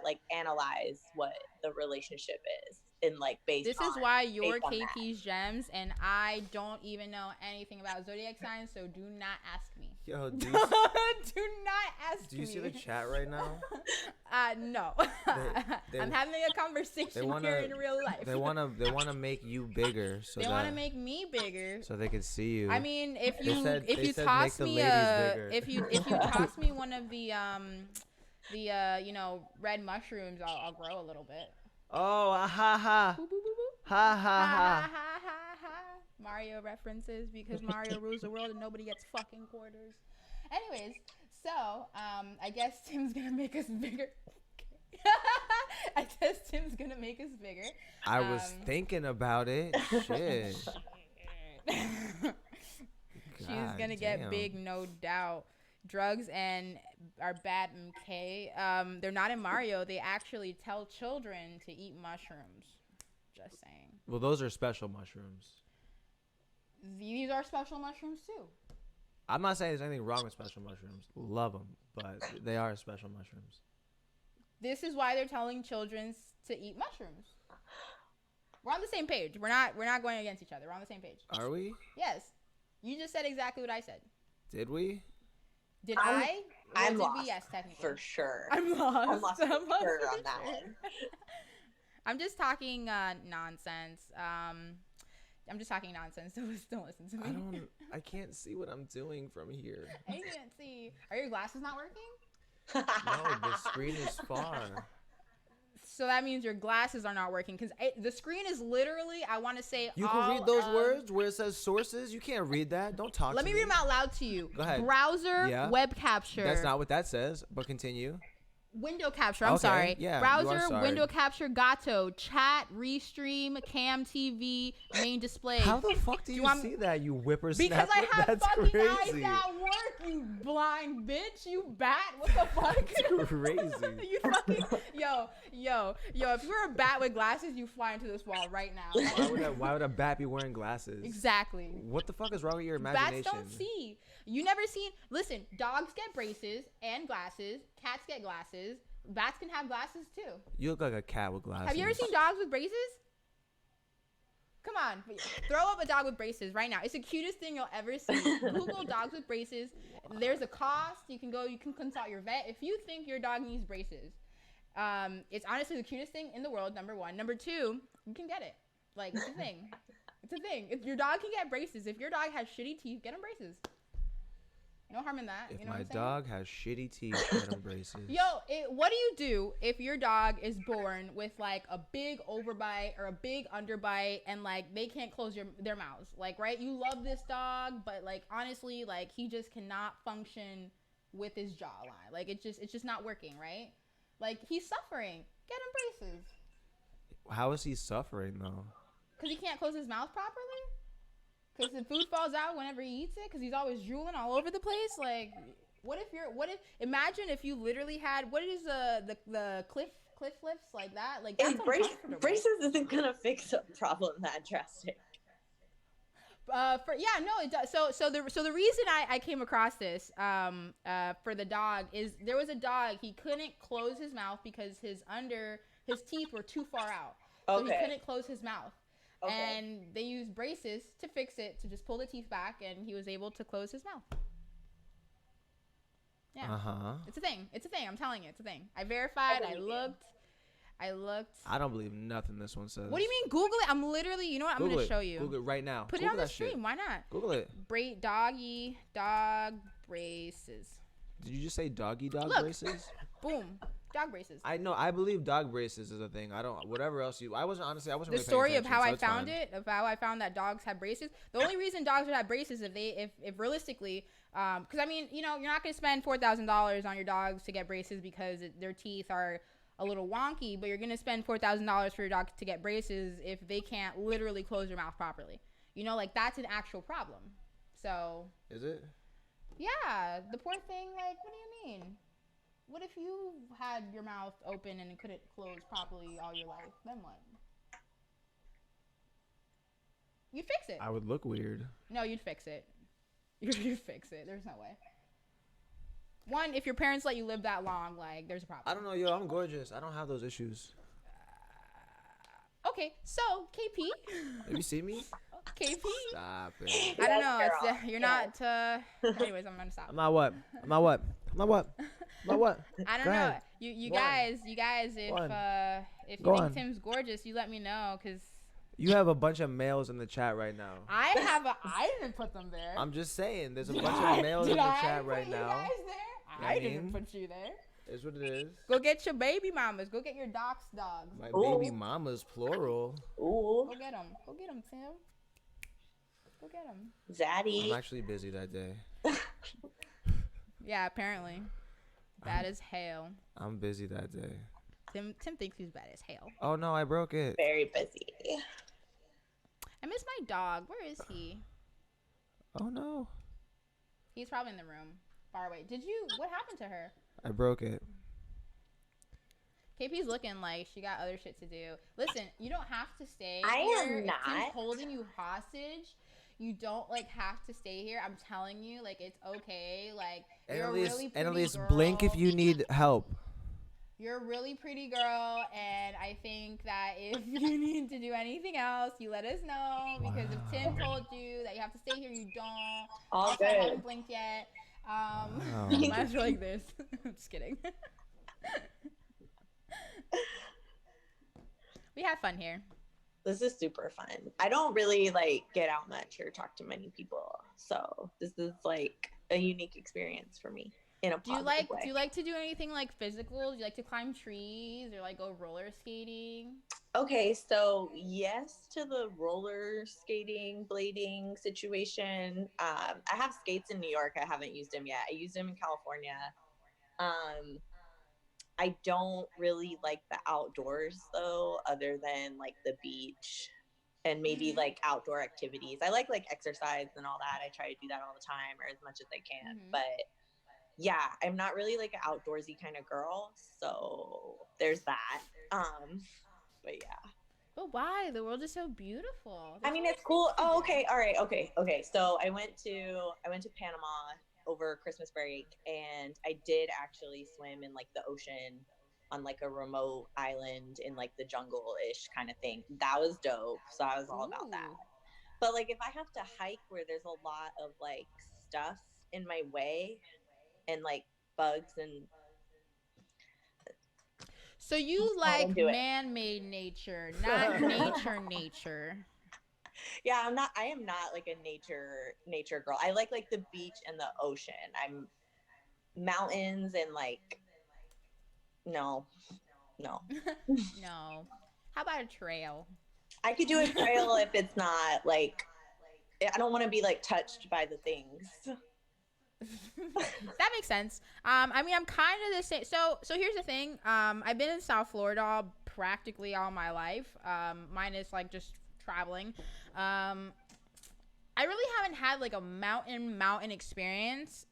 like analyze what the relationship is, in like This is why you're KP's Gems, and I don't even know anything about zodiac signs, so do not ask me. Yo, do not ask me. Do you see the chat right now? No. I'm having a conversation here in real life. They wanna make you bigger, so they want to make me bigger, so they can see you. I mean, if you toss me one of the you know, red mushrooms, I'll grow a little bit. Oh, ha ha. Boo, boo, boo, boo. Ha ha ha. Mario references, because Mario rules the world and nobody gets fucking quarters. Anyways, so I guess Tim's gonna make us bigger. I guess Tim's gonna make us bigger. I was thinking about it. Shit. She's gonna get big, no doubt. Drugs and are bad MK. They're not in Mario. They actually tell children to eat mushrooms. Just saying. Well, those are special mushrooms. These are special mushrooms too. I'm not saying there's anything wrong with special mushrooms. Love them, but they are special mushrooms. This is why they're telling children to eat mushrooms. We're on the same page. We're not going against each other. We're on the same page. Are we? Yes. You just said exactly what I said. Did we? Did I? I'm did lost. We? Yes, technically. For sure. I'm lost. I'm lost for sure on that one. I'm just talking nonsense. I'm just talking nonsense, so don't listen to me. I can't see what I'm doing from here. I can't see. Are your glasses not working? No, the screen is far. So that means your glasses are not working, because the screen is literally, I want to say, you can read those words where it says sources. You can't read that. Don't talk to me. Let me read them out loud to you. Go ahead. Browser, web capture. That's not what that says, but continue. Window capture. I'm sorry. Yeah, browser, window capture, Gato, chat, restream, cam TV, main display. How the fuck do you see that, you whippersnapper? Because I have That's fucking crazy. eyes at work, you blind bitch, you bat. What the fuck? That's crazy. You fucking yo. If you're a bat with glasses, you fly into this wall right now. Why would a bat be wearing glasses? Exactly. What the fuck is wrong with your imagination? Bats don't see. You never seen. Listen, dogs get braces and glasses. Cats get glasses. Bats can have glasses too. You look like a cat with glasses. Have you ever seen dogs with braces? Come on, throw up a dog with braces right now. It's the cutest thing you'll ever see. Google dogs with braces. There's a cost. You can consult your vet if you think your dog needs braces. It's honestly the cutest thing in the world. Number one. Number two, you can get it. Like, it's a thing. It's a thing. If your dog can get braces, if your dog has shitty teeth, get him braces. No harm in that. If you know my dog has shitty teeth, get him braces. Yo, what do you do if your dog is born with like a big overbite or a big underbite, and like they can't close their mouths? Like, right? You love this dog, but like honestly, like he just cannot function with his jawline. Like it's just not working, right? Like he's suffering. Get him braces. How is he suffering though? Because he can't close his mouth properly. Because the food falls out whenever he eats it, because he's always drooling all over the place. Like, imagine if you literally had, what is the cliff flips like that? Like, that's braces isn't gonna fix a problem that drastic. It does. So the reason I came across this for the dog is there was a dog, he couldn't close his mouth because his teeth were too far out. So he couldn't close his mouth. Okay. And they used braces to fix it, to just pull the teeth back, and he was able to close his mouth. Yeah. Uh-huh. It's a thing. I'm telling you, it's a thing. I verified. I looked. I don't believe nothing this one says. What do you mean? Google it. I'm literally, you know what? I'm going to show you. Google it right now. Put it on the stream. Why not? Google it. Dog braces. Did you just say dog braces? Boom. Dog braces. I know. I believe dog braces is a thing. I don't. Whatever else you. I wasn't The really paying story of attention, how so I it's found fine. it, of how I found that dogs have braces. The only reason dogs would have braces if realistically, because I mean, you know, you're not gonna spend $4,000 on your dogs to get braces because their teeth are a little wonky, but you're gonna spend $4,000 for your dog to get braces if they can't literally close their mouth properly. You know, like that's an actual problem. So. Is it? Yeah, the poor thing. Like, what do you mean? What if you had your mouth open and it couldn't close properly all your life? Then what? You'd fix it. I would look weird. No, you'd fix it. You'd fix it. There's no way. One, if your parents let you live that long, like, there's a problem. I don't know, yo. I'm gorgeous. I don't have those issues. Okay, so KP. Have you seen me? KP. Stop it. I don't know. Yes, It's, girl. you're Yes. not. Anyways, I'm gonna stop. I'm not what? I'm not what? I'm not what? I'm not what? I don't Go know. ahead. You Go on. guys, if Go on. if you Go think on. Tim's gorgeous, you let me know, cause You have a bunch of males in the chat right now. I didn't put them there. I'm just saying, there's a bunch of males in Did the I chat put right you now. guys there? I I didn't mean- put you there. Is what it is. Go get your baby mamas. Go get your docs dogs. My Ooh. baby mama's plural. Ooh, Go get them. Go get them, Tim. Go get them. Zaddy. I'm actually busy that day. Yeah, apparently. Bad as hell. I'm busy that day. Tim thinks he's bad as hell. Oh no, I broke it. Very busy. I miss my dog. Where is he? Oh no. He's probably in the room. Far away. What happened to her? I broke it. KP's looking like she got other shit to do. Listen, you don't have to stay I here. am If not. Tim's holding you hostage. You don't like have to stay here. I'm telling you, like it's okay. Like you're a really pretty Annalise, girl. blink if you need help. You're a really pretty girl, and I think that if you need to do anything else, you let us know. Because if Tim told you that you have to stay here, you don't. All Also, I good. haven't blinked yet. Wow. Mine's like this. I'm just kidding. We have fun here. This is super fun. I don't really like get out much or talk to many people, so this is like a unique experience for me in a Do you positive like way. do you like to do anything like physical? Do you like to climb trees or like go roller skating? Okay, so yes to the roller skating, blading situation. I have skates in New York. I haven't used them yet. I used them in California. I don't really like the outdoors though, other than like the beach and maybe Mhm. like outdoor activities. I like exercise and all that. I try to do that all the time or as much as I can. Mhm. But yeah, I'm not really like an outdoorsy kind of girl. So there's that. But yeah. But why? The world is so beautiful. I mean, it's cool. Oh, okay. All right. Okay. So I went to Panama over Christmas break, and I did actually swim in like the ocean on like a remote island in like the jungle-ish kind of thing. That was dope. So I was all about that. Ooh. But like if I have to hike where there's a lot of like stuff in my way and like bugs and So you Just like don't do it. man-made nature, not nature. yeah, I am not like a nature girl. I like the beach and the ocean. I'm mountains and like no. No. How about a trail? I could do a trail if it's not like I don't want to be like touched by the things. That makes sense. I mean, I'm kind of the same. So here's the thing. I've been in South Florida practically all my life. Minus like just traveling. I really haven't had like a mountain experience.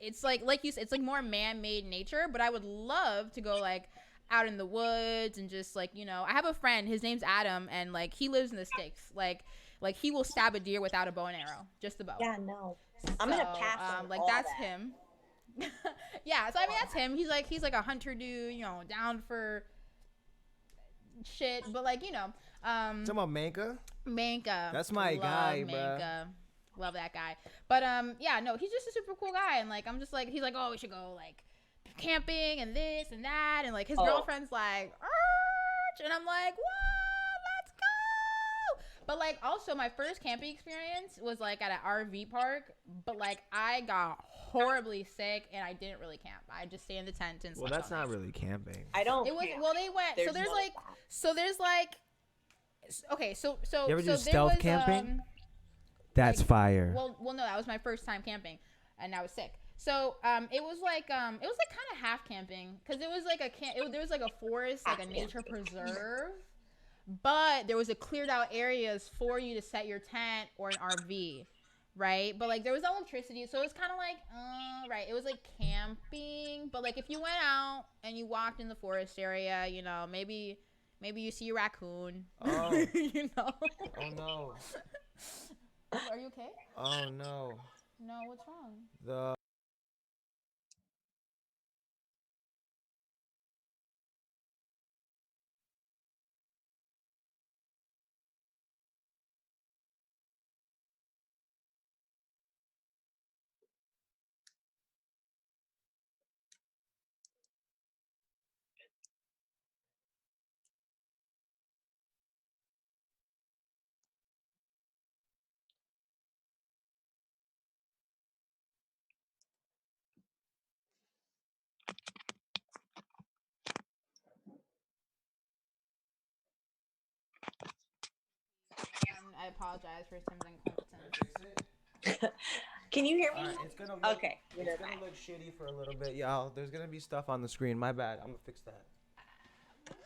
It's like you said, it's like more man-made nature. But I would love to go like out in the woods and just like, you know, I have a friend. His name's Adam, and like he lives in the sticks. Like he will stab a deer without a bow and arrow, just the bow. Yeah, no. I'm gonna pass on like all that's that. him. Yeah, so I mean that's him. He's like a hunter dude, you know, down for shit, but like, you know, Talking about Manka? Manka. That's my guy, bruh. Manka. Love that guy. But yeah, no, he's just a super cool guy, and like I'm just like, he's like, oh, we should go like camping and this and that, and like his girlfriend's like, "Arch," and I'm like, what? Let's go. But like, also my first camping experience was like at an RV park, but like I got horribly sick and I didn't really camp. I just stayed in the tent and. Well, that's not really camping. I don't. It was camp. well. They went. There's like. Okay, so You ever so do there stealth was, camping? That's fire. Well, no, that was my first time camping, and I was sick. So it was like kind of half camping because it was like there was like a forest, like a nature preserve, but there was a cleared out areas for you to set your tent or an RV, right? But like there was no electricity, so it was kind of like right. It was like camping, but like if you went out and you walked in the forest area, you know, maybe you see a raccoon. Oh. You know. Oh no. Are you okay? Oh no. No, what's wrong? The I apologize for Tim's incompetence. fix it. Can you hear me? Alright, it's gonna look, Okay. It's gonna look shitty for a little bit, y'all. There's gonna be stuff on the screen. My bad. I'm gonna fix that. What's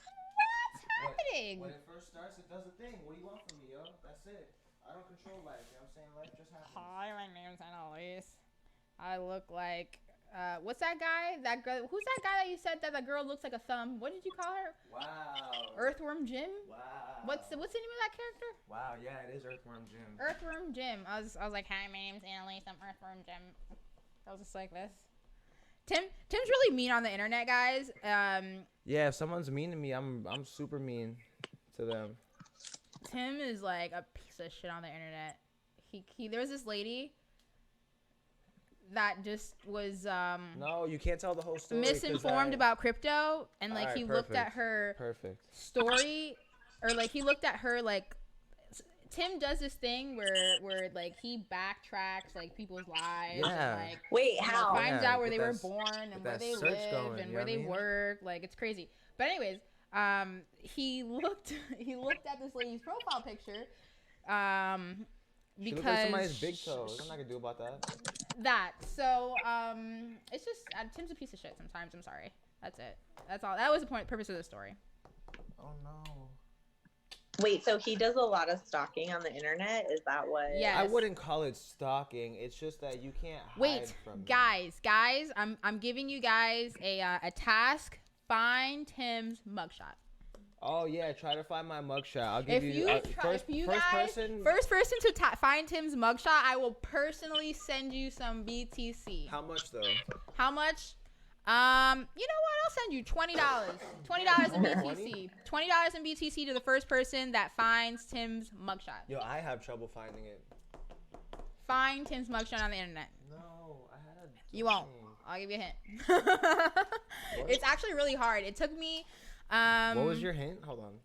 happening? When it first starts, it does a thing. What do you want from me, yo? That's it. I don't control life. You know what I'm saying? Life just happens. Hi, my name's Annalise. I look like what's that guy? That girl? Who's that guy that you said that the girl looks like a thumb? What did you call her? Wow. Earthworm Jim. Wow. What's the name of that character? Wow. Yeah, it is Earthworm Jim. Earthworm Jim. I was like, hi, my name's Annalise. I'm Earthworm Jim. I was just like this. Tim's really mean on the internet, guys. Yeah, if someone's mean to me, I'm super mean to them. Tim is like a piece of shit on the internet. There was this lady that just was No, you can't tell the whole story. misinformed about crypto, and like Alright, he looked at her story, or like he looked at her like. Tim does this thing where like he backtracks like people's lives. Yeah. And, like, Wait, how? finds Yeah, out where with they were that born and where that they search live going, and you where know they what I mean? work. Like it's crazy. But anyways, he looked at this lady's profile picture, She because looks like somebody's big toes. I'm not gonna do about that. that. So it's just Tim's a piece of shit sometimes. I'm sorry. That's it. That's all. That was the purpose of the story. Oh no. Wait, so he does a lot of stalking on the internet? Is that what? Yes. I wouldn't call it stalking. It's just that you can't hide Wait, from me. guys, I'm giving you guys a task. Find Tim's mugshot. Oh yeah, try to find my mugshot. I'll give If you you first person to find Tim's mugshot, I will personally send you some BTC. How much though? How much? You know what? I'll send you $20. $20 in BTC. $20 in BTC to the first person that finds Tim's mugshot. Yo, I have trouble finding it. Find Tim's mugshot on the internet. No, I had a. You won't. I'll give you a hint. It's actually really hard. It took me. What was your hint? Hold on.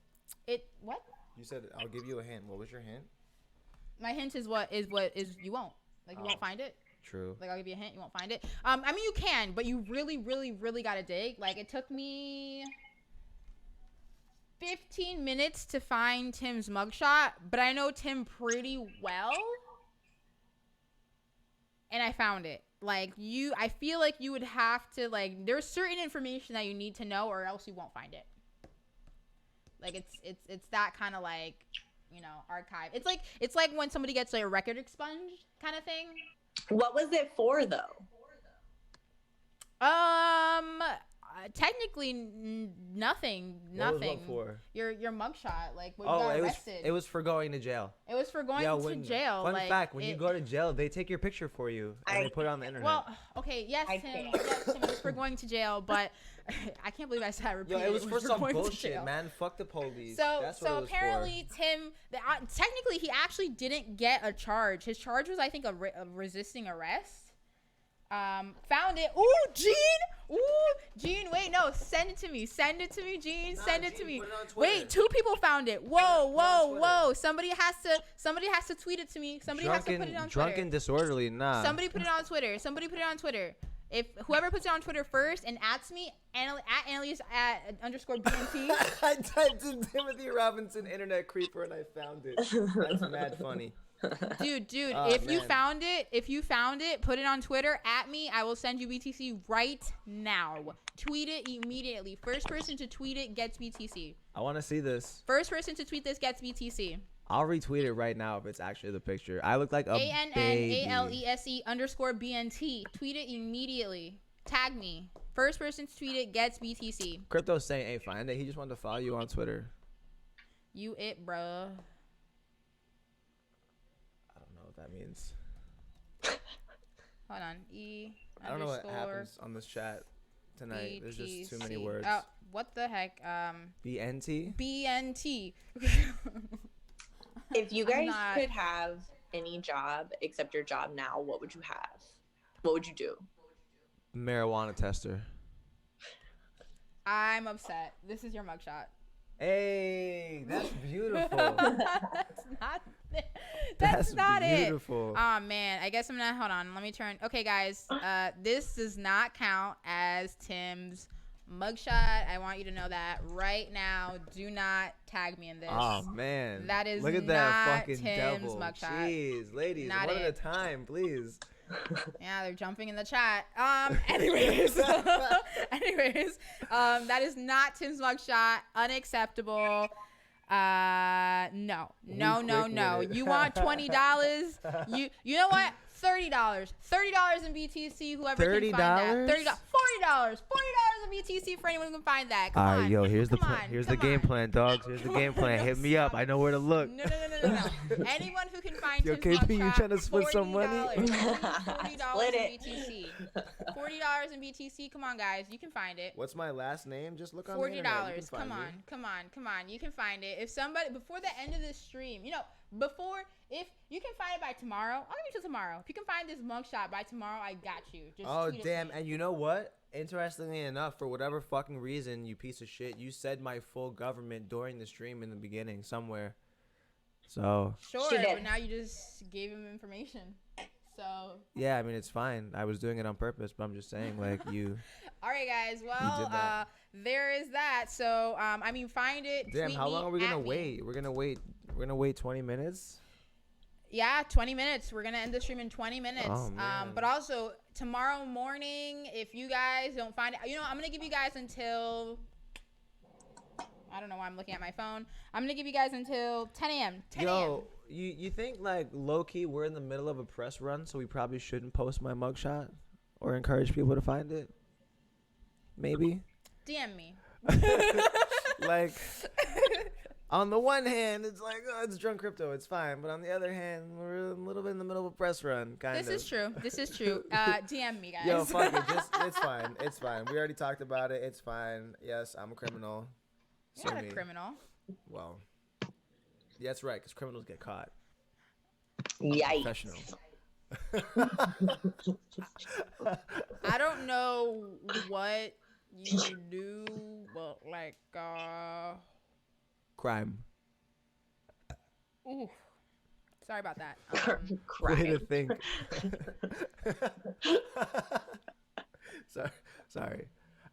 What? You said I'll give you a hint. What was your hint? My hint is you won't. Like you won't find it. True. Like I'll give you a hint, you won't find it. I mean you can, but you really, really, really gotta dig. Like it took me 15 minutes to find Tim's mugshot, but I know Tim pretty well. And I found it. Like I feel like you would have to like there's certain information that you need to know or else you won't find it. Like it's that kind of like, you know, archive. It's like when somebody gets like a record expunged kind of thing. What was it for, though? Technically nothing. What was what for? Your mugshot, like when you got arrested. It was for going to jail. It was for going to jail. Fun like, fact: when you go to jail, they take your picture for you and they put it on the internet. Well, okay, yes, Tim. Yes, Tim, it was for going to jail, but I can't believe I said I repeated. Yo, it was for some going to bullshit, jail. man. Fuck the police. So That's what it was apparently Tim, technically he actually didn't get a charge. His charge was I think a resisting arrest. Found it. Ooh, Gene. Wait, no. Send it to me. Send it to me, Gene. Nah, Send it to Gene, me. put it on Twitter. Wait, 2 people found it. Whoa. Somebody has to tweet it to me. Somebody has to put it on Drunken Twitter. disorderly, nah. Somebody put it on Twitter. If whoever puts it on Twitter first and adds me, at Annalise @_BNT. I typed in Timothy Robinson internet creeper and I found it. That's mad funny. Dude, Oh, if you man. found it, put it on Twitter at me. I will send you BTC right now. Tweet it immediately. First person to tweet it gets BTC. I want to see this. First person to tweet this gets BTC. I'll retweet it right now if it's actually the picture. I look like a baby. ANNALESE_BNT. Tweet it immediately. Tag me. First person to tweet it gets BTC. Crypto's saying, "Hey, find it." He just wanted to follow you on Twitter. You it, bruh. I don't know what that means. Hold on. I don't know what happens on this chat tonight. There's just too many words. Oh, what the heck? BNT? BNT. If you guys could have any job except your job now, what would you have? What would you do? Marijuana tester. I'm upset. This is your mugshot. Hey, that's beautiful. That's not beautiful. it. Oh man, I guess I'm gonna hold on. Let me turn. Okay, guys, this does not count as Tim's mugshot. I want you to know that right now. Do not tag me in this. Oh man, that is look at not that fucking Tim's devil. mugshot. Jeez, ladies, Not one it. at a time, please. Yeah, they're jumping in the chat. Anyways, that is not Tim's mugshot. Unacceptable. No. You want $20? You know what? $30 in BTC. Whoever can find that. $40 in BTC for anyone who can find that. Come All on. right, yo, here's the Come plan. on, Here's come the game on. plan, dogs. Here's the game plan. Hit me up. I know where to look. No. Anyone who can find Yo, Tim's KP, you mugshot, tryna split some money? $40 Split in it. BTC. $40 in BTC. Come on, guys. You can find it. What's my last name? Just look on the $40. internet. You can find Come me. on. You can find it. If somebody before the end of this stream, if you can find it by tomorrow, I'll give you till tomorrow. If you can find this mugshot by tomorrow, I got you. Just Oh, tweet it to damn. me. And you know what? Interestingly enough, for whatever fucking reason, you piece of shit, you said my full government during the stream in the beginning somewhere. So, Sure, She did. but now you just gave him information. So yeah, I mean, it's fine. I was doing it on purpose, but I'm just saying, like, you. all right, guys. did Well, that. there is that. So find it. Damn, tweet how me, long are we gonna at me. wait? We're gonna wait 20 minutes? Yeah, 20 minutes. We're going to end the stream in 20 minutes. Oh, man. But also, tomorrow morning, if you guys don't find it, I'm going to give you guys until, I don't know why I'm looking at my phone. I'm going to give you guys until 10 a.m. 10 a.m. Yo, you think, like, low-key we're in the middle of a press run, so we probably shouldn't post my mugshot or encourage people to find it? Maybe? DM me. Like, on the one hand, it's like, oh, it's drunk crypto, it's fine. But on the other hand, we're a little bit in the middle of a press run, kind of. This is true. DM me, guys. Yo, fuck it. It's fine. It's fine. We already talked about it. It's fine. Yes, I'm a criminal. You're not Sue a me. criminal. Well, yeah, that's right, because criminals get caught. Yikes. Professional. I don't know what you do, but like, Crime. ooh, sorry about that. Way to Crime. think. Sorry.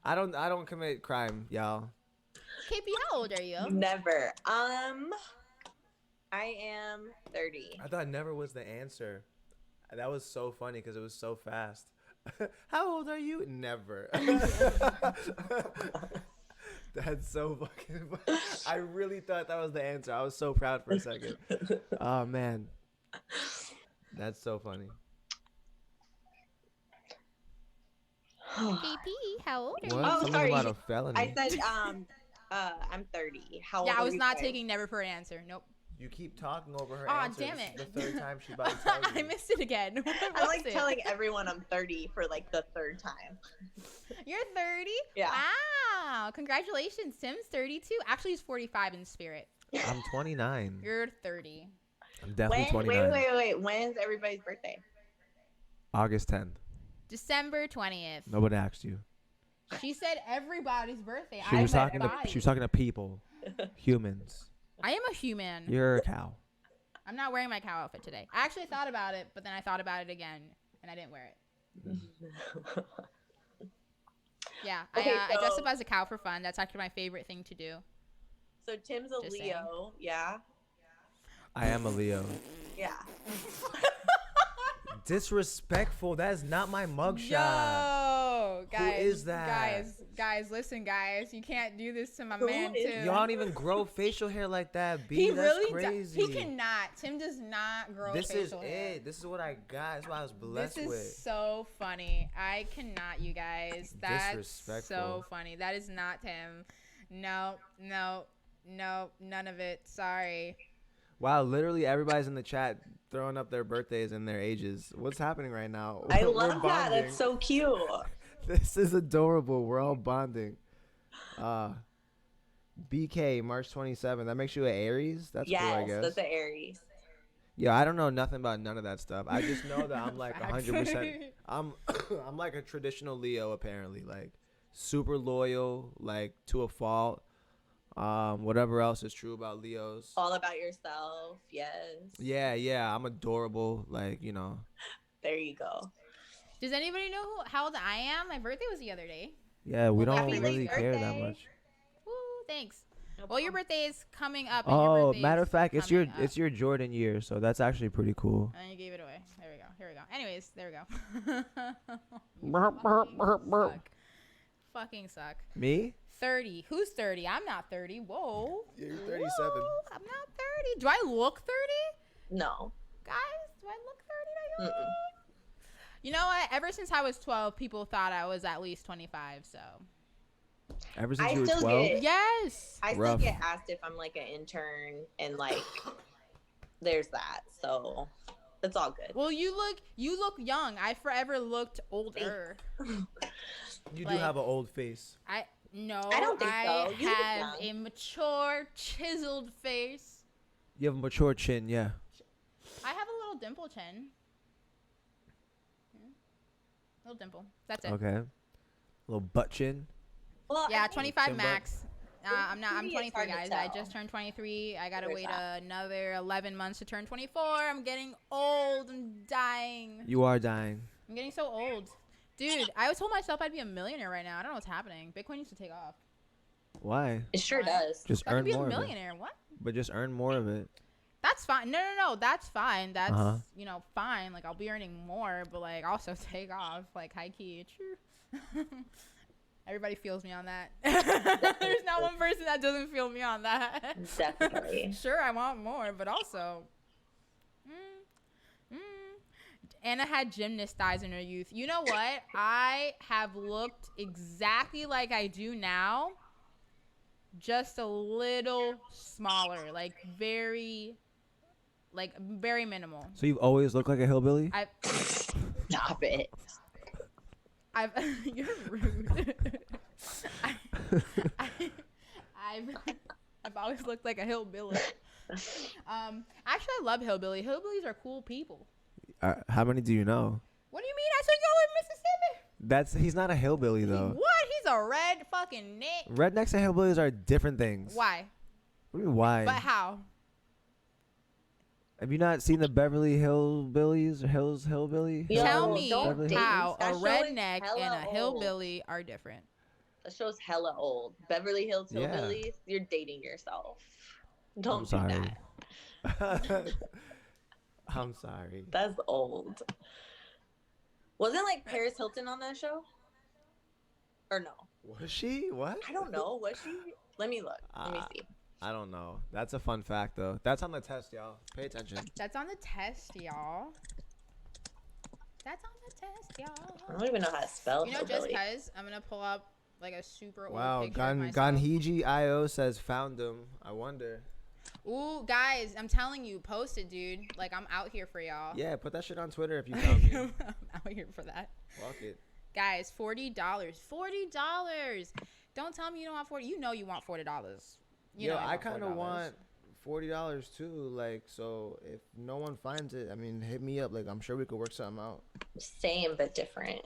I don't commit crime, y'all. KP, how old are you? Never. I am 30. I thought never was the answer. That was so funny because it was so fast. How old are you? Never. That's so fucking funny. I really thought that was the answer. I was so proud for a second. Oh, man. That's so funny. KP, how old are What? you? Oh, Something sorry. about a felony. I said I'm 30. How old Yeah, I are was you not guys? taking never for an answer. Nope. You keep talking over her Aw, answer. damn This it. is the third time she's about to tell you. I missed it again. What I'm was like it? telling everyone I'm 30 for like the third time. You're 30? Yeah. Wow. Congratulations. Tim's 32. Actually, he's 45 in spirit. I'm 29. You're 30. I'm definitely 29. Wait. When's everybody's birthday? August 10th. December 20th. Nobody asked you. She said everybody's birthday. She I was said talking to body. she was talking to people, humans. I am a human. You're a cow. I'm not wearing my cow outfit today. I actually thought about it, but then I thought about it again, and I didn't wear it. Yeah, Okay, I dress so- up as a cow for fun. That's actually my favorite thing to do. So Tim's a Just Leo, yeah? I am a Leo. Yeah. Disrespectful. That is not my mugshot. Yo, guys. is that? Guys, listen, guys. You can't do this to my Who man, is too. that? Y'all don't even grow facial hair like that, B. He That's really crazy. He cannot. Tim does not grow This is facial hair. it. This is what I got. That's what I was blessed This is with. so funny. I cannot, you guys. That's Disrespectful. so funny. That is not Tim. No, none of it. Sorry. Wow, literally everybody's in the chat throwing up their birthdays and their ages. What's happening right now? I We're love that. bonding. That's so cute. This is adorable. We're all bonding. BK, March 27th. That makes you an Aries? That's cool, I Yes, guess. that's the Aries. Yeah, I don't know nothing about none of that stuff. I just know that I'm like Facts. 100%. I'm like a traditional Leo, apparently. Like, super loyal, like, to a fault. Whatever else is true about Leos. All about yourself. Yes. Yeah, I'm adorable. Like, you know. There you go. Does anybody know how old I am? My birthday was the other day. Yeah, we Well, don't happy really late care that birthday. much. Woo, thanks. No Well, your problem. birthday is coming up. And your Oh, birthday matter is of fact, it's coming up. your Jordan year, so that's actually pretty cool. And you gave it away. There we go. Anyways, there we go. Suck. Fucking suck. Me? 30. Who's 30? I'm not 30. Whoa. Yeah, you're 37. Whoa, I'm not 30. Do I look 30? No. Guys, do I look 30 to you? Mm-mm. You know what? Ever since I was 12, people thought I was at least 25, so. Ever since I you were still 12? get- Yes. I still Rough. get asked if I'm like an intern and like there's that. So it's all good. Well, you look young. I forever looked older. You do Like- have an old face. No, I don't think so. You look have young. a mature, chiseled face. You have a mature chin, yeah. I have a little dimple chin. Little dimple. That's it. Okay. Little butt chin. Well, Yeah, I think 25 Chin butt. max. I'm not. I'm Maybe it's 23, hard to guys. I tell. just turned 23. I gotta There's wait that. another 11 months to turn 24. I'm getting old. I'm dying. You are dying. I'm getting so old, dude. I told myself I'd be a millionaire right now. I don't know what's happening. Bitcoin needs to take off. Why? It sure does. Just I could earn be a more of it. millionaire. What? But just earn more of it. That's fine. No. That's fine. That's Uh-huh. fine. Like I'll be earning more, but like also take off. Like high key. True. Everybody feels me on that. There's not one person that doesn't feel me on that. Definitely. Sure, I want more, but also, Anna had gymnast thighs in her youth. You know what? I have looked exactly like I do now, just a little smaller, like very minimal. So you've always looked like a hillbilly? Stop it. You're rude. I've always looked like a hillbilly. Actually, I love hillbilly. Hillbillies are cool people. How many do you know? What do you mean? I took you in Mississippi. He's not a hillbilly though. What? He's a red fucking neck. Rednecks and hillbillies are different things. Why? What do you mean why? But how? Have you not seen the Beverly Hillbillies or Hillbilly? Yo, Tell me don't date how me. a That show is redneck hella and a old. hillbilly are different. That show's hella old. Beverly Hills Yeah. Hillbillies. You're dating yourself. Don't I'm do sorry. that. I'm sorry. That's old. Wasn't like Paris Hilton on that show? Or no? Was she? What? I don't know. Was she? Let me look. Let me see. I don't know. That's a fun fact though. That's on the test, y'all. Pay attention. That's on the test, y'all. That's on the test, I y'all. don't even know how to spell You know, just hillbilly. cause I'm gonna pull up like a super old Wow, picture of myself. Ganhiji IO says found him. I wonder. Ooh, guys, I'm telling you, post it, dude. Like I'm out here for y'all. Yeah, put that shit on Twitter if you found me. I'm out here for that. Fuck it. Guys, $40. $40. Don't tell me you don't want 40. You know you want $40. You Yo, know I want kind of $40. want $40 too. Like, so if no one finds it, I mean, hit me up. Like, I'm sure we could work something out. Same but different.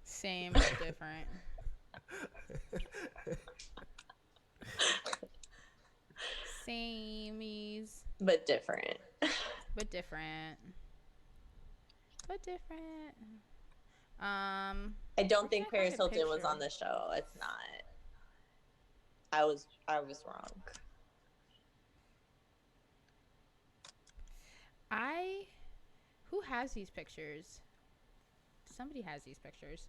Same but different. Samies. But different. But different. But different. I don't think Paris Hilton was on the show. It's not. I was wrong. Who has these pictures? Somebody has these pictures.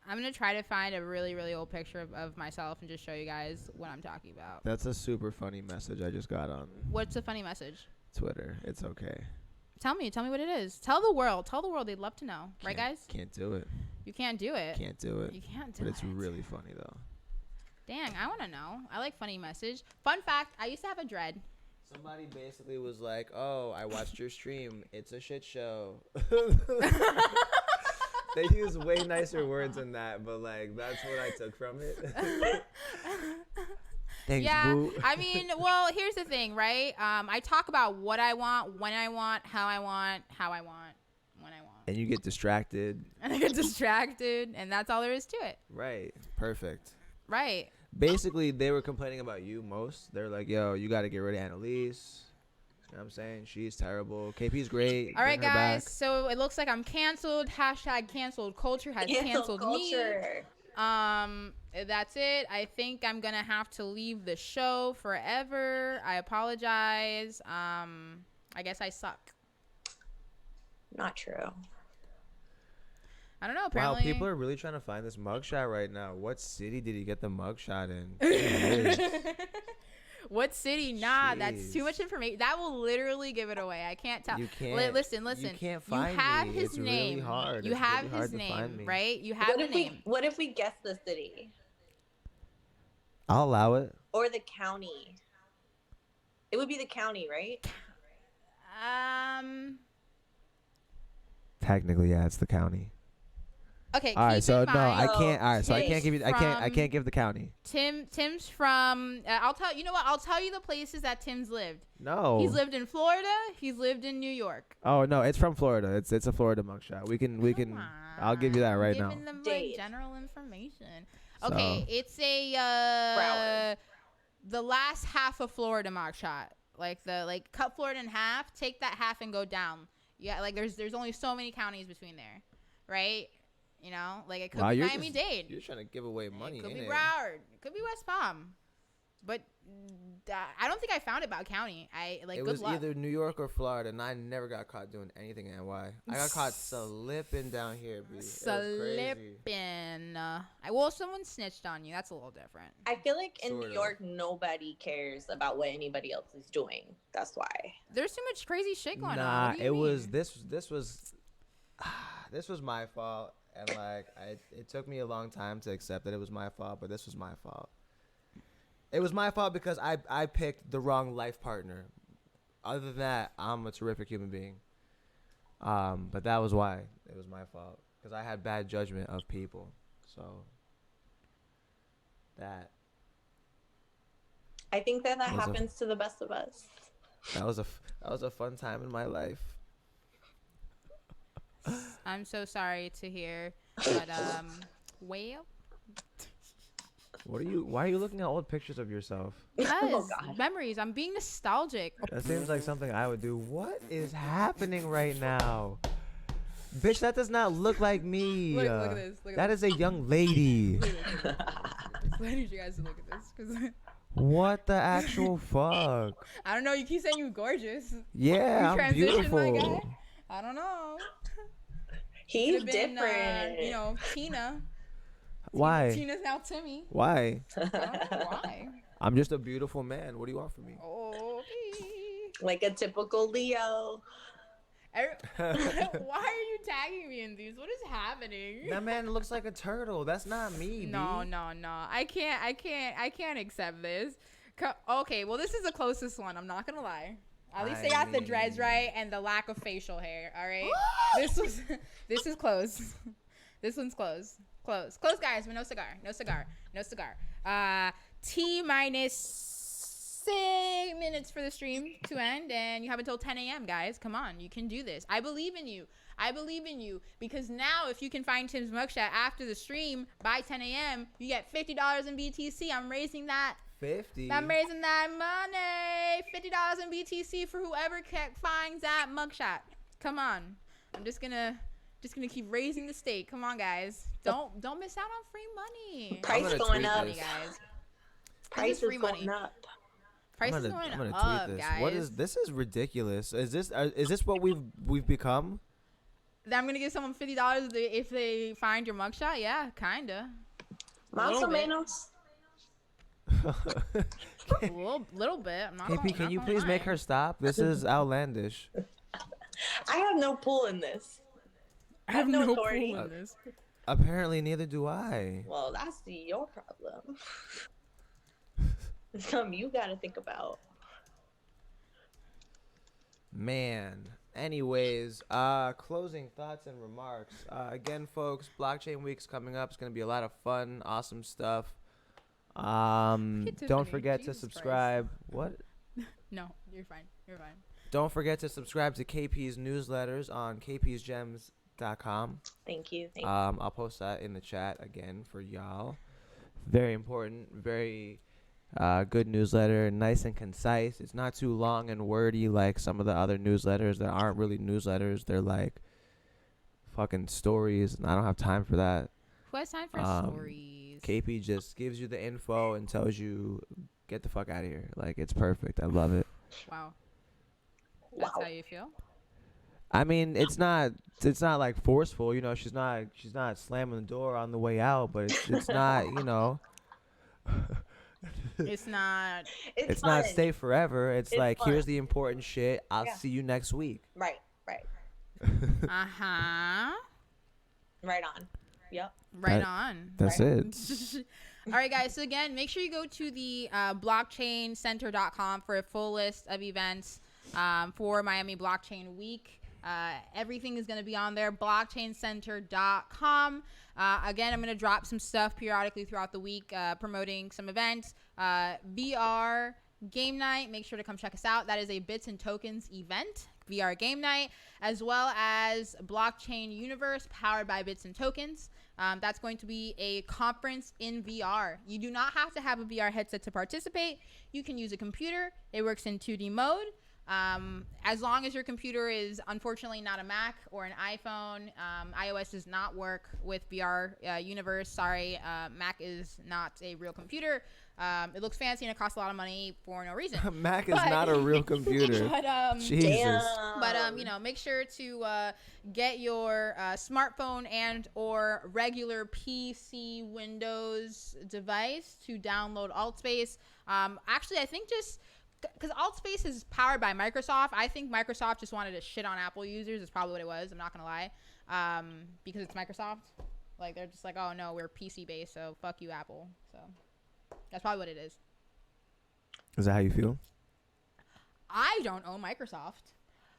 I'm going to try to find a really, really old picture of myself and just show you guys what I'm talking about. That's a super funny message I just got on What's a funny message? Twitter. It's okay. Tell me what it is. Tell the world. They'd love to know. Right, guys? Can't do it. You can't do it. Can't do it. You can't do But it. it's really funny, though. Dang, I want to know. I like funny message. Fun fact, I used to have a dread. Somebody basically was like, oh, I watched your stream. It's a shit show. They use way nicer words than that, but, like, that's what I took from it. Thanks, yeah, boo. I mean, well, here's the thing, right? I talk about what I want, when I want, how I want, when I want. And you get distracted. And I get distracted, and that's all there is to it. Right. Perfect. Right. Basically, they were complaining about you most. They're like, yo, you got to get rid of Annalise. You know what I'm saying? She's terrible. KP's great. All right, Bring her guys. back. So it looks like I'm canceled. Hashtag canceled culture has canceled me. That's it. I think I'm going to have to leave the show forever. I apologize. I guess I suck. Not true. I don't know. Apparently. Wow, people are really trying to find this mugshot right now. What city did he get the mugshot in? What city? Nah, that's Jeez. too much information. That will literally give it away. I can't tell. You can't. Listen. You can't find you have me. his It's name. really hard. You It's have really hard his to find me. name, right? You have the name. What if we guess the city I'll allow it. or the county? It would be the county, right? Technically, yeah, it's the county. Okay. All right, so keep in no, mind, I can't. All right, so I can't give you. I from- can't give the county. Tim's from. I'll tell you know what. I'll tell you the places that Tim's lived. No. He's lived in Florida. He's lived in New York. Oh no, it's from Florida. It's a Florida mugshot. We can. I'll give you that right now. Giving them like Date. general information. Okay, So- it's a Broward. the last half of Florida mugshot. Like cut Florida in half. Take that half and go down. Yeah, like there's only so many counties between there, right? You know, like it could Wow, be you're Miami-Dade. You're trying to give away money. It could be innit? Broward. It could be West Palm. But I don't think I found it about county. It good was luck. either New York or Florida, and I never got caught doing anything in NY. I got caught slipping down here, B. It was crazy. Slipping. Well, someone snitched on you. That's a little different. I feel like in Sort New of. York, nobody cares about what anybody else is doing. That's why. There's too much crazy shit going on. Nah, What do it you was mean? this was my fault, and like it took me a long time to accept that it was my fault, but this was my fault. It was my fault because I picked the wrong life partner. Other than that, I'm a terrific human being. But that was why it was my fault, because I had bad judgment of people. So that I think that was a- happens to the best of us. that was a fun time in my life. I'm so sorry to hear. But, well. Why are you looking at old pictures of yourself? Because God. memories. I'm being nostalgic. That seems like something I would do. What is happening right now? Bitch, that does not look like me. Look at this. Look at That is a young lady. I need you guys to look at this. Because What the actual fuck? I don't know. You keep saying you're gorgeous. Yeah, You I'm transition, my beautiful. guy. I don't know. He's Could've been, different. Tina. Why? Tina's now Timmy. Why? I don't know why. I'm just a beautiful man. What do you want from me? Oh. Like a typical Leo. Why are you tagging me in these? What is happening? That man looks like a turtle. That's not me. No. B. I can't accept this. Okay, well, this is the closest one. I'm not gonna lie. At least they got the dreads right and the lack of facial hair. All right. This is close. This one's close. Close, guys. But no cigar. T minus 6 minutes for the stream to end, and you have until 10 a.m. guys. Come on, you can do this. I believe in you. I believe in you because now if you can find Tim's mugshot after the stream by 10 a.m., you get $50 in BTC. I'm raising that. 50. I'm raising that money. $50 in BTC for whoever finds that mugshot. Come on. I'm just gonna keep raising the stake. Come on, guys. Don't miss out on free money. Price going up, guys. Price is free money. going up. Price is going up, tweet this. guys. What is this? Is ridiculous. Is this what we've become? I'm gonna give someone $50 if they find your mugshot. Yeah, kinda. Más o menos. A little bit. I'm not KP, can you please make her stop? This is outlandish. I have no pull in this. I have no authority pull in this. Apparently, neither do I. Well, that's your problem. It's something you gotta think about. Man. Anyways, closing thoughts and remarks. Again, folks, Blockchain Week's coming up. It's gonna be a lot of fun, awesome stuff. Don't forget to subscribe. What? No, you're fine. You're fine. Don't forget to subscribe to KP's newsletters on kpsgems.com. Thank you. Thank you. I'll post that in the chat again for y'all. Very important, very good newsletter, nice and concise. It's not too long and wordy like some of the other newsletters that aren't really newsletters. They're like fucking stories, and I don't have time for that. Who has time for stories? KP just gives you the info and tells you, get the fuck out of here. Like, it's perfect. I love it. Wow. That's how you feel? I mean, it's not like forceful, you know. She's not slamming the door on the way out, but it's not, you know. It's not stay forever. It's like, fun. Here's the important shit. I'll see you next week. Right. Uh-huh. Right on. Yep. Right on. That's it. All right, guys. So again, make sure you go to the blockchaincenter.com for a full list of events for Miami Blockchain Week. Everything is going to be on there. Blockchaincenter.com. Again, I'm going to drop some stuff periodically throughout the week, promoting some events. VR Game Night. Make sure to come check us out. That is a Bits and Tokens event. VR Game Night, as well as Blockchain Universe powered by Bits and Tokens. That's going to be a conference in VR. You do not have to have a VR headset to participate. You can use a computer. It works in 2D mode. As long as your computer is unfortunately not a Mac or an iPhone. iOS does not work with VR Universe. Sorry, Mac is not a real computer. It looks fancy and it costs a lot of money for no reason. Mac is not a real computer. Jesus. But you know, make sure to get your smartphone and or regular PC Windows device to download AltSpace. Actually, I think just because AltSpace is powered by Microsoft, I think Microsoft just wanted to shit on Apple users. Is probably what it was. I'm not gonna lie, because it's Microsoft. Like, they're just like, oh no, we're PC based, so fuck you, Apple. So that's probably what it is. Is that how you feel? I don't own Microsoft.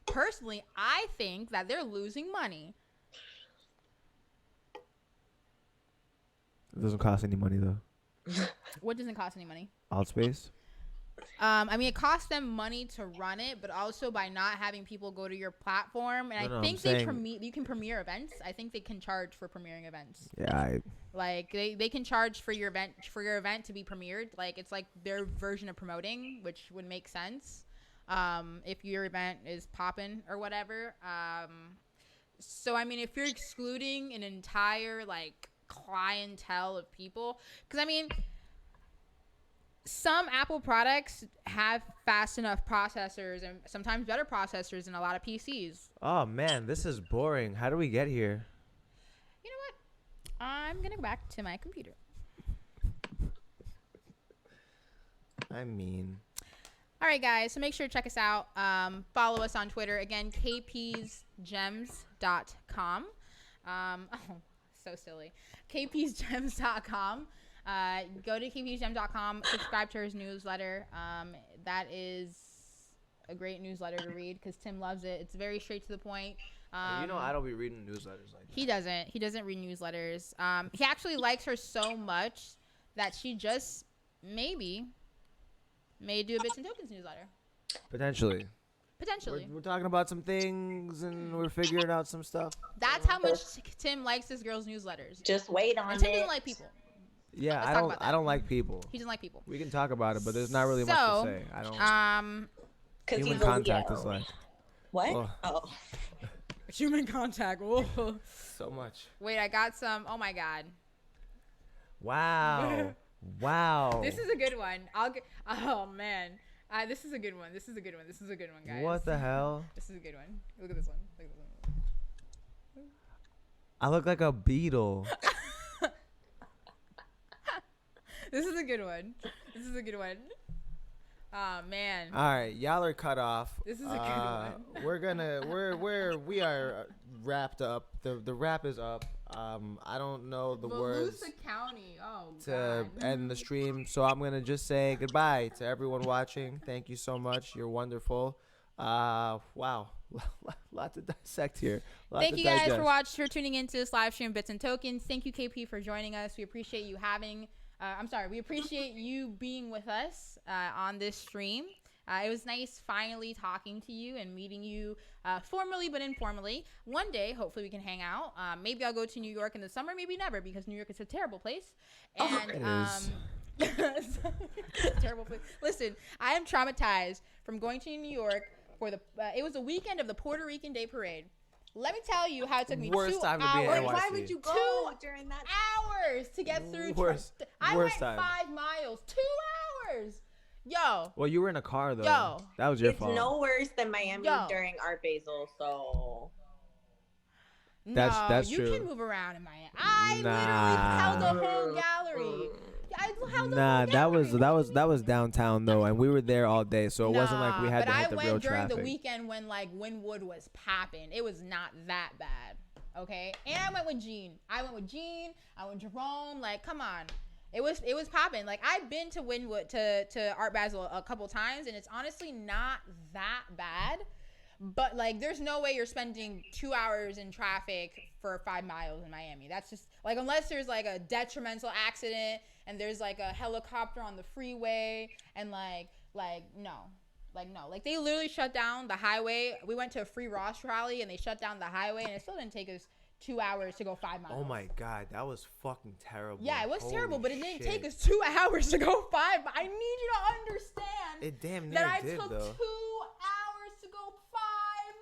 Personally, I think that they're losing money. It doesn't cost any money though. What doesn't cost any money? AltSpace. I mean, it costs them money to run it, but also by not having people go to your platform. And I think you can premiere events. I think they can charge for premiering events. Yeah, like they can charge for your event to be premiered. Like, it's like their version of promoting, which would make sense if your event is popping or whatever. So I mean, if you're excluding an entire like clientele of people, because I mean, some Apple products have fast enough processors and sometimes better processors than a lot of PCs. Oh man, this is boring. How do we get here? You know what? I'm gonna go back to my computer. I mean, all right, guys. So make sure to check us out. Follow us on Twitter. Again, kpsgems.com. Oh, so silly. kpsgems.com. Go to kpsgems.com. Subscribe to his newsletter. That is a great newsletter to read because Tim loves it. It's very straight to the point. you know, I don't be reading newsletters like that. He doesn't read newsletters. He actually likes her so much that she just may do a Bits and Tokens newsletter. Potentially. Potentially. We're talking about some things and we're figuring out some stuff. That's how much Tim likes his girls' newsletters. Just wait on And it. Tim doesn't like people. Yeah, Let's talk about that. I don't like people. He doesn't like people. We can talk about it, but there's not really much to say. I don't. Human contact is like. What? Oh. Human contact. Whoa. So much. Wait, I got some. Oh my god. Wow. Wow. This is a good one. Oh man. This is a good one. This is a good one. This is a good one, guys. What the hell? This is a good one. Look at this one. Look at this one. I look like a beetle. This is a good one. This is a good one. Oh man. All right, y'all are cut off. This is a good one. We are wrapped up. The wrap is up. I don't know the words County. Oh to end the stream, so I'm gonna just say goodbye to everyone watching. Thank you so much. You're wonderful. Wow, lot to dissect here. Thank you guys for tuning into this live stream, Bits and Tokens. Thank you, KP, for joining us. We appreciate you having. We appreciate you being with us on this stream. It was nice finally talking to you and meeting you formally but informally. One day, hopefully, we can hang out. Maybe I'll go to New York in the summer, maybe never, because New York is a terrible place. And it is. terrible place. Listen, I am traumatized from going to New York for it was a weekend of the Puerto Rican Day Parade. Let me tell you how it took me Worst 2 time to be in hours. NYC. Why would you go during that? Hours to get through. I worst went time. 5 miles. 2 hours. Yo. Well, you were in a car though. Yo. That was your It's fault. no worse than Miami Yo. during Art Basel, so. That's you true. can move around in Miami. I literally held a whole gallery. I held a whole gallery. That was downtown though, and we were there all day, so it wasn't like we had to hit the real But I went during traffic. the weekend when like Wynwood was popping. It was not that bad, okay? And I went with Gene. I went Jerome. Like, come on. It was popping. Like, I've been to Wynwood to Art Basel a couple times, and it's honestly not that bad. But like, there's no way you're spending 2 hours in traffic for 5 miles in Miami. That's just like, unless there's like a detrimental accident and there's like a helicopter on the freeway and no, like they literally shut down the highway. We went to a Free Ross rally and they shut down the highway, and it still didn't take us 2 hours to go 5 miles. Oh my god, that was fucking terrible. Yeah, it was Holy terrible, but it didn't shit. take us 2 hours to go 5. I need you to understand It damn near that I did took though. 2 hours to go 5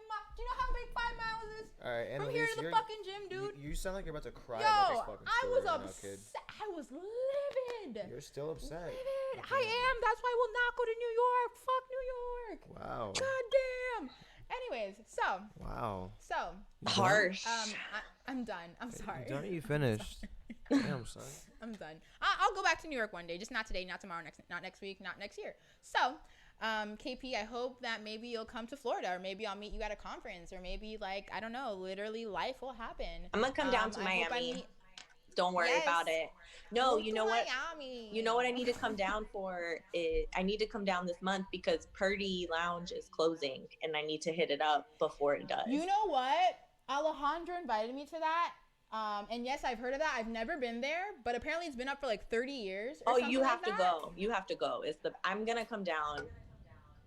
miles. Do you know how big 5 miles is? All right, and From here to the fucking gym, dude. You sound like you're about to cry Yo, about this fucking I story was right now, upset. kid. I was livid. You're still upset. Livid. I am. That's why I will not go to New York. Fuck New York. Wow. God damn. Anyways, Wow. You done? Harsh. I'm done. I'm sorry. You done? You finished? Damn, son. I'm done. I'll go back to New York one day, just not today, not tomorrow, not next week, not next year. So, KP, I hope that maybe you'll come to Florida, or maybe I'll meet you at a conference, or maybe like, I don't know, literally life will happen. I'm gonna come down to Miami. Don't worry about it. No, you know what? Miami. You know what I need to come down for? I need to come down this month because Purdy Lounge is closing, and I need to hit it up before it does. You know what? Alejandro invited me to that. And yes, I've heard of that. I've never been there, but apparently it's been up for like 30 years. Oh, you have to go. You have to go. I'm gonna come down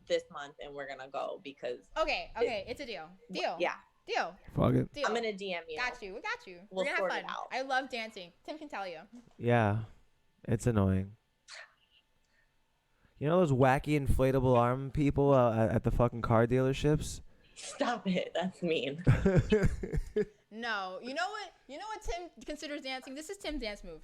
this month, and we're gonna go because. Okay, it's a deal. Deal. Yeah. Deal. Fuck it. Deal. I'm gonna DM you. Got you. We got you. We'll We're gonna sort have it fun. out. I love dancing. Tim can tell you. Yeah, it's annoying. You know those wacky inflatable arm people at the fucking car dealerships? Stop it. That's mean. No. You know what Tim considers dancing? This is Tim's dance move.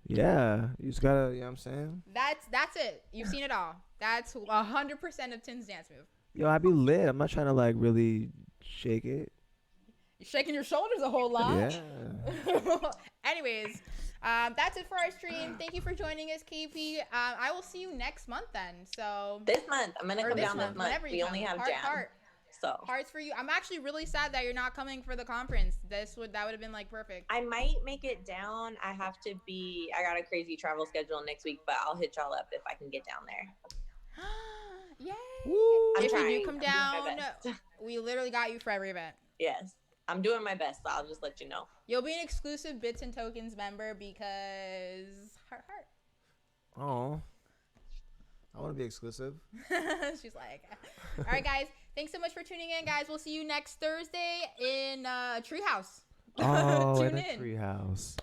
Yeah, you just gotta, you know what I'm saying? That's it. You've seen it all. That's 100% of Tim's dance move. Yo, I be lit. I'm not trying to like really shake it. You're shaking your shoulders a whole lot. Yeah. Anyways, that's it for our stream. Thank you for joining us, KP. I will see you next month then. So This month, I'm gonna or come this down month, this month. whenever you We come. only have Heart. so Hearts for you. I'm actually really sad that you're not coming for the conference. That would have been like perfect. I might make it down. I got a crazy travel schedule next week, but I'll hit y'all up if I can get down there. Yay! Woo. If trying. you do come I'm doing my down, best. we literally got you for every event. Yes, I'm doing my best. So I'll just let you know. You'll be an exclusive Bits and Tokens member because heart. Oh. I want to be exclusive. She's like, all right, guys. Thanks so much for tuning in, guys. We'll see you next Thursday in Treehouse. Oh, Tune in a in. treehouse.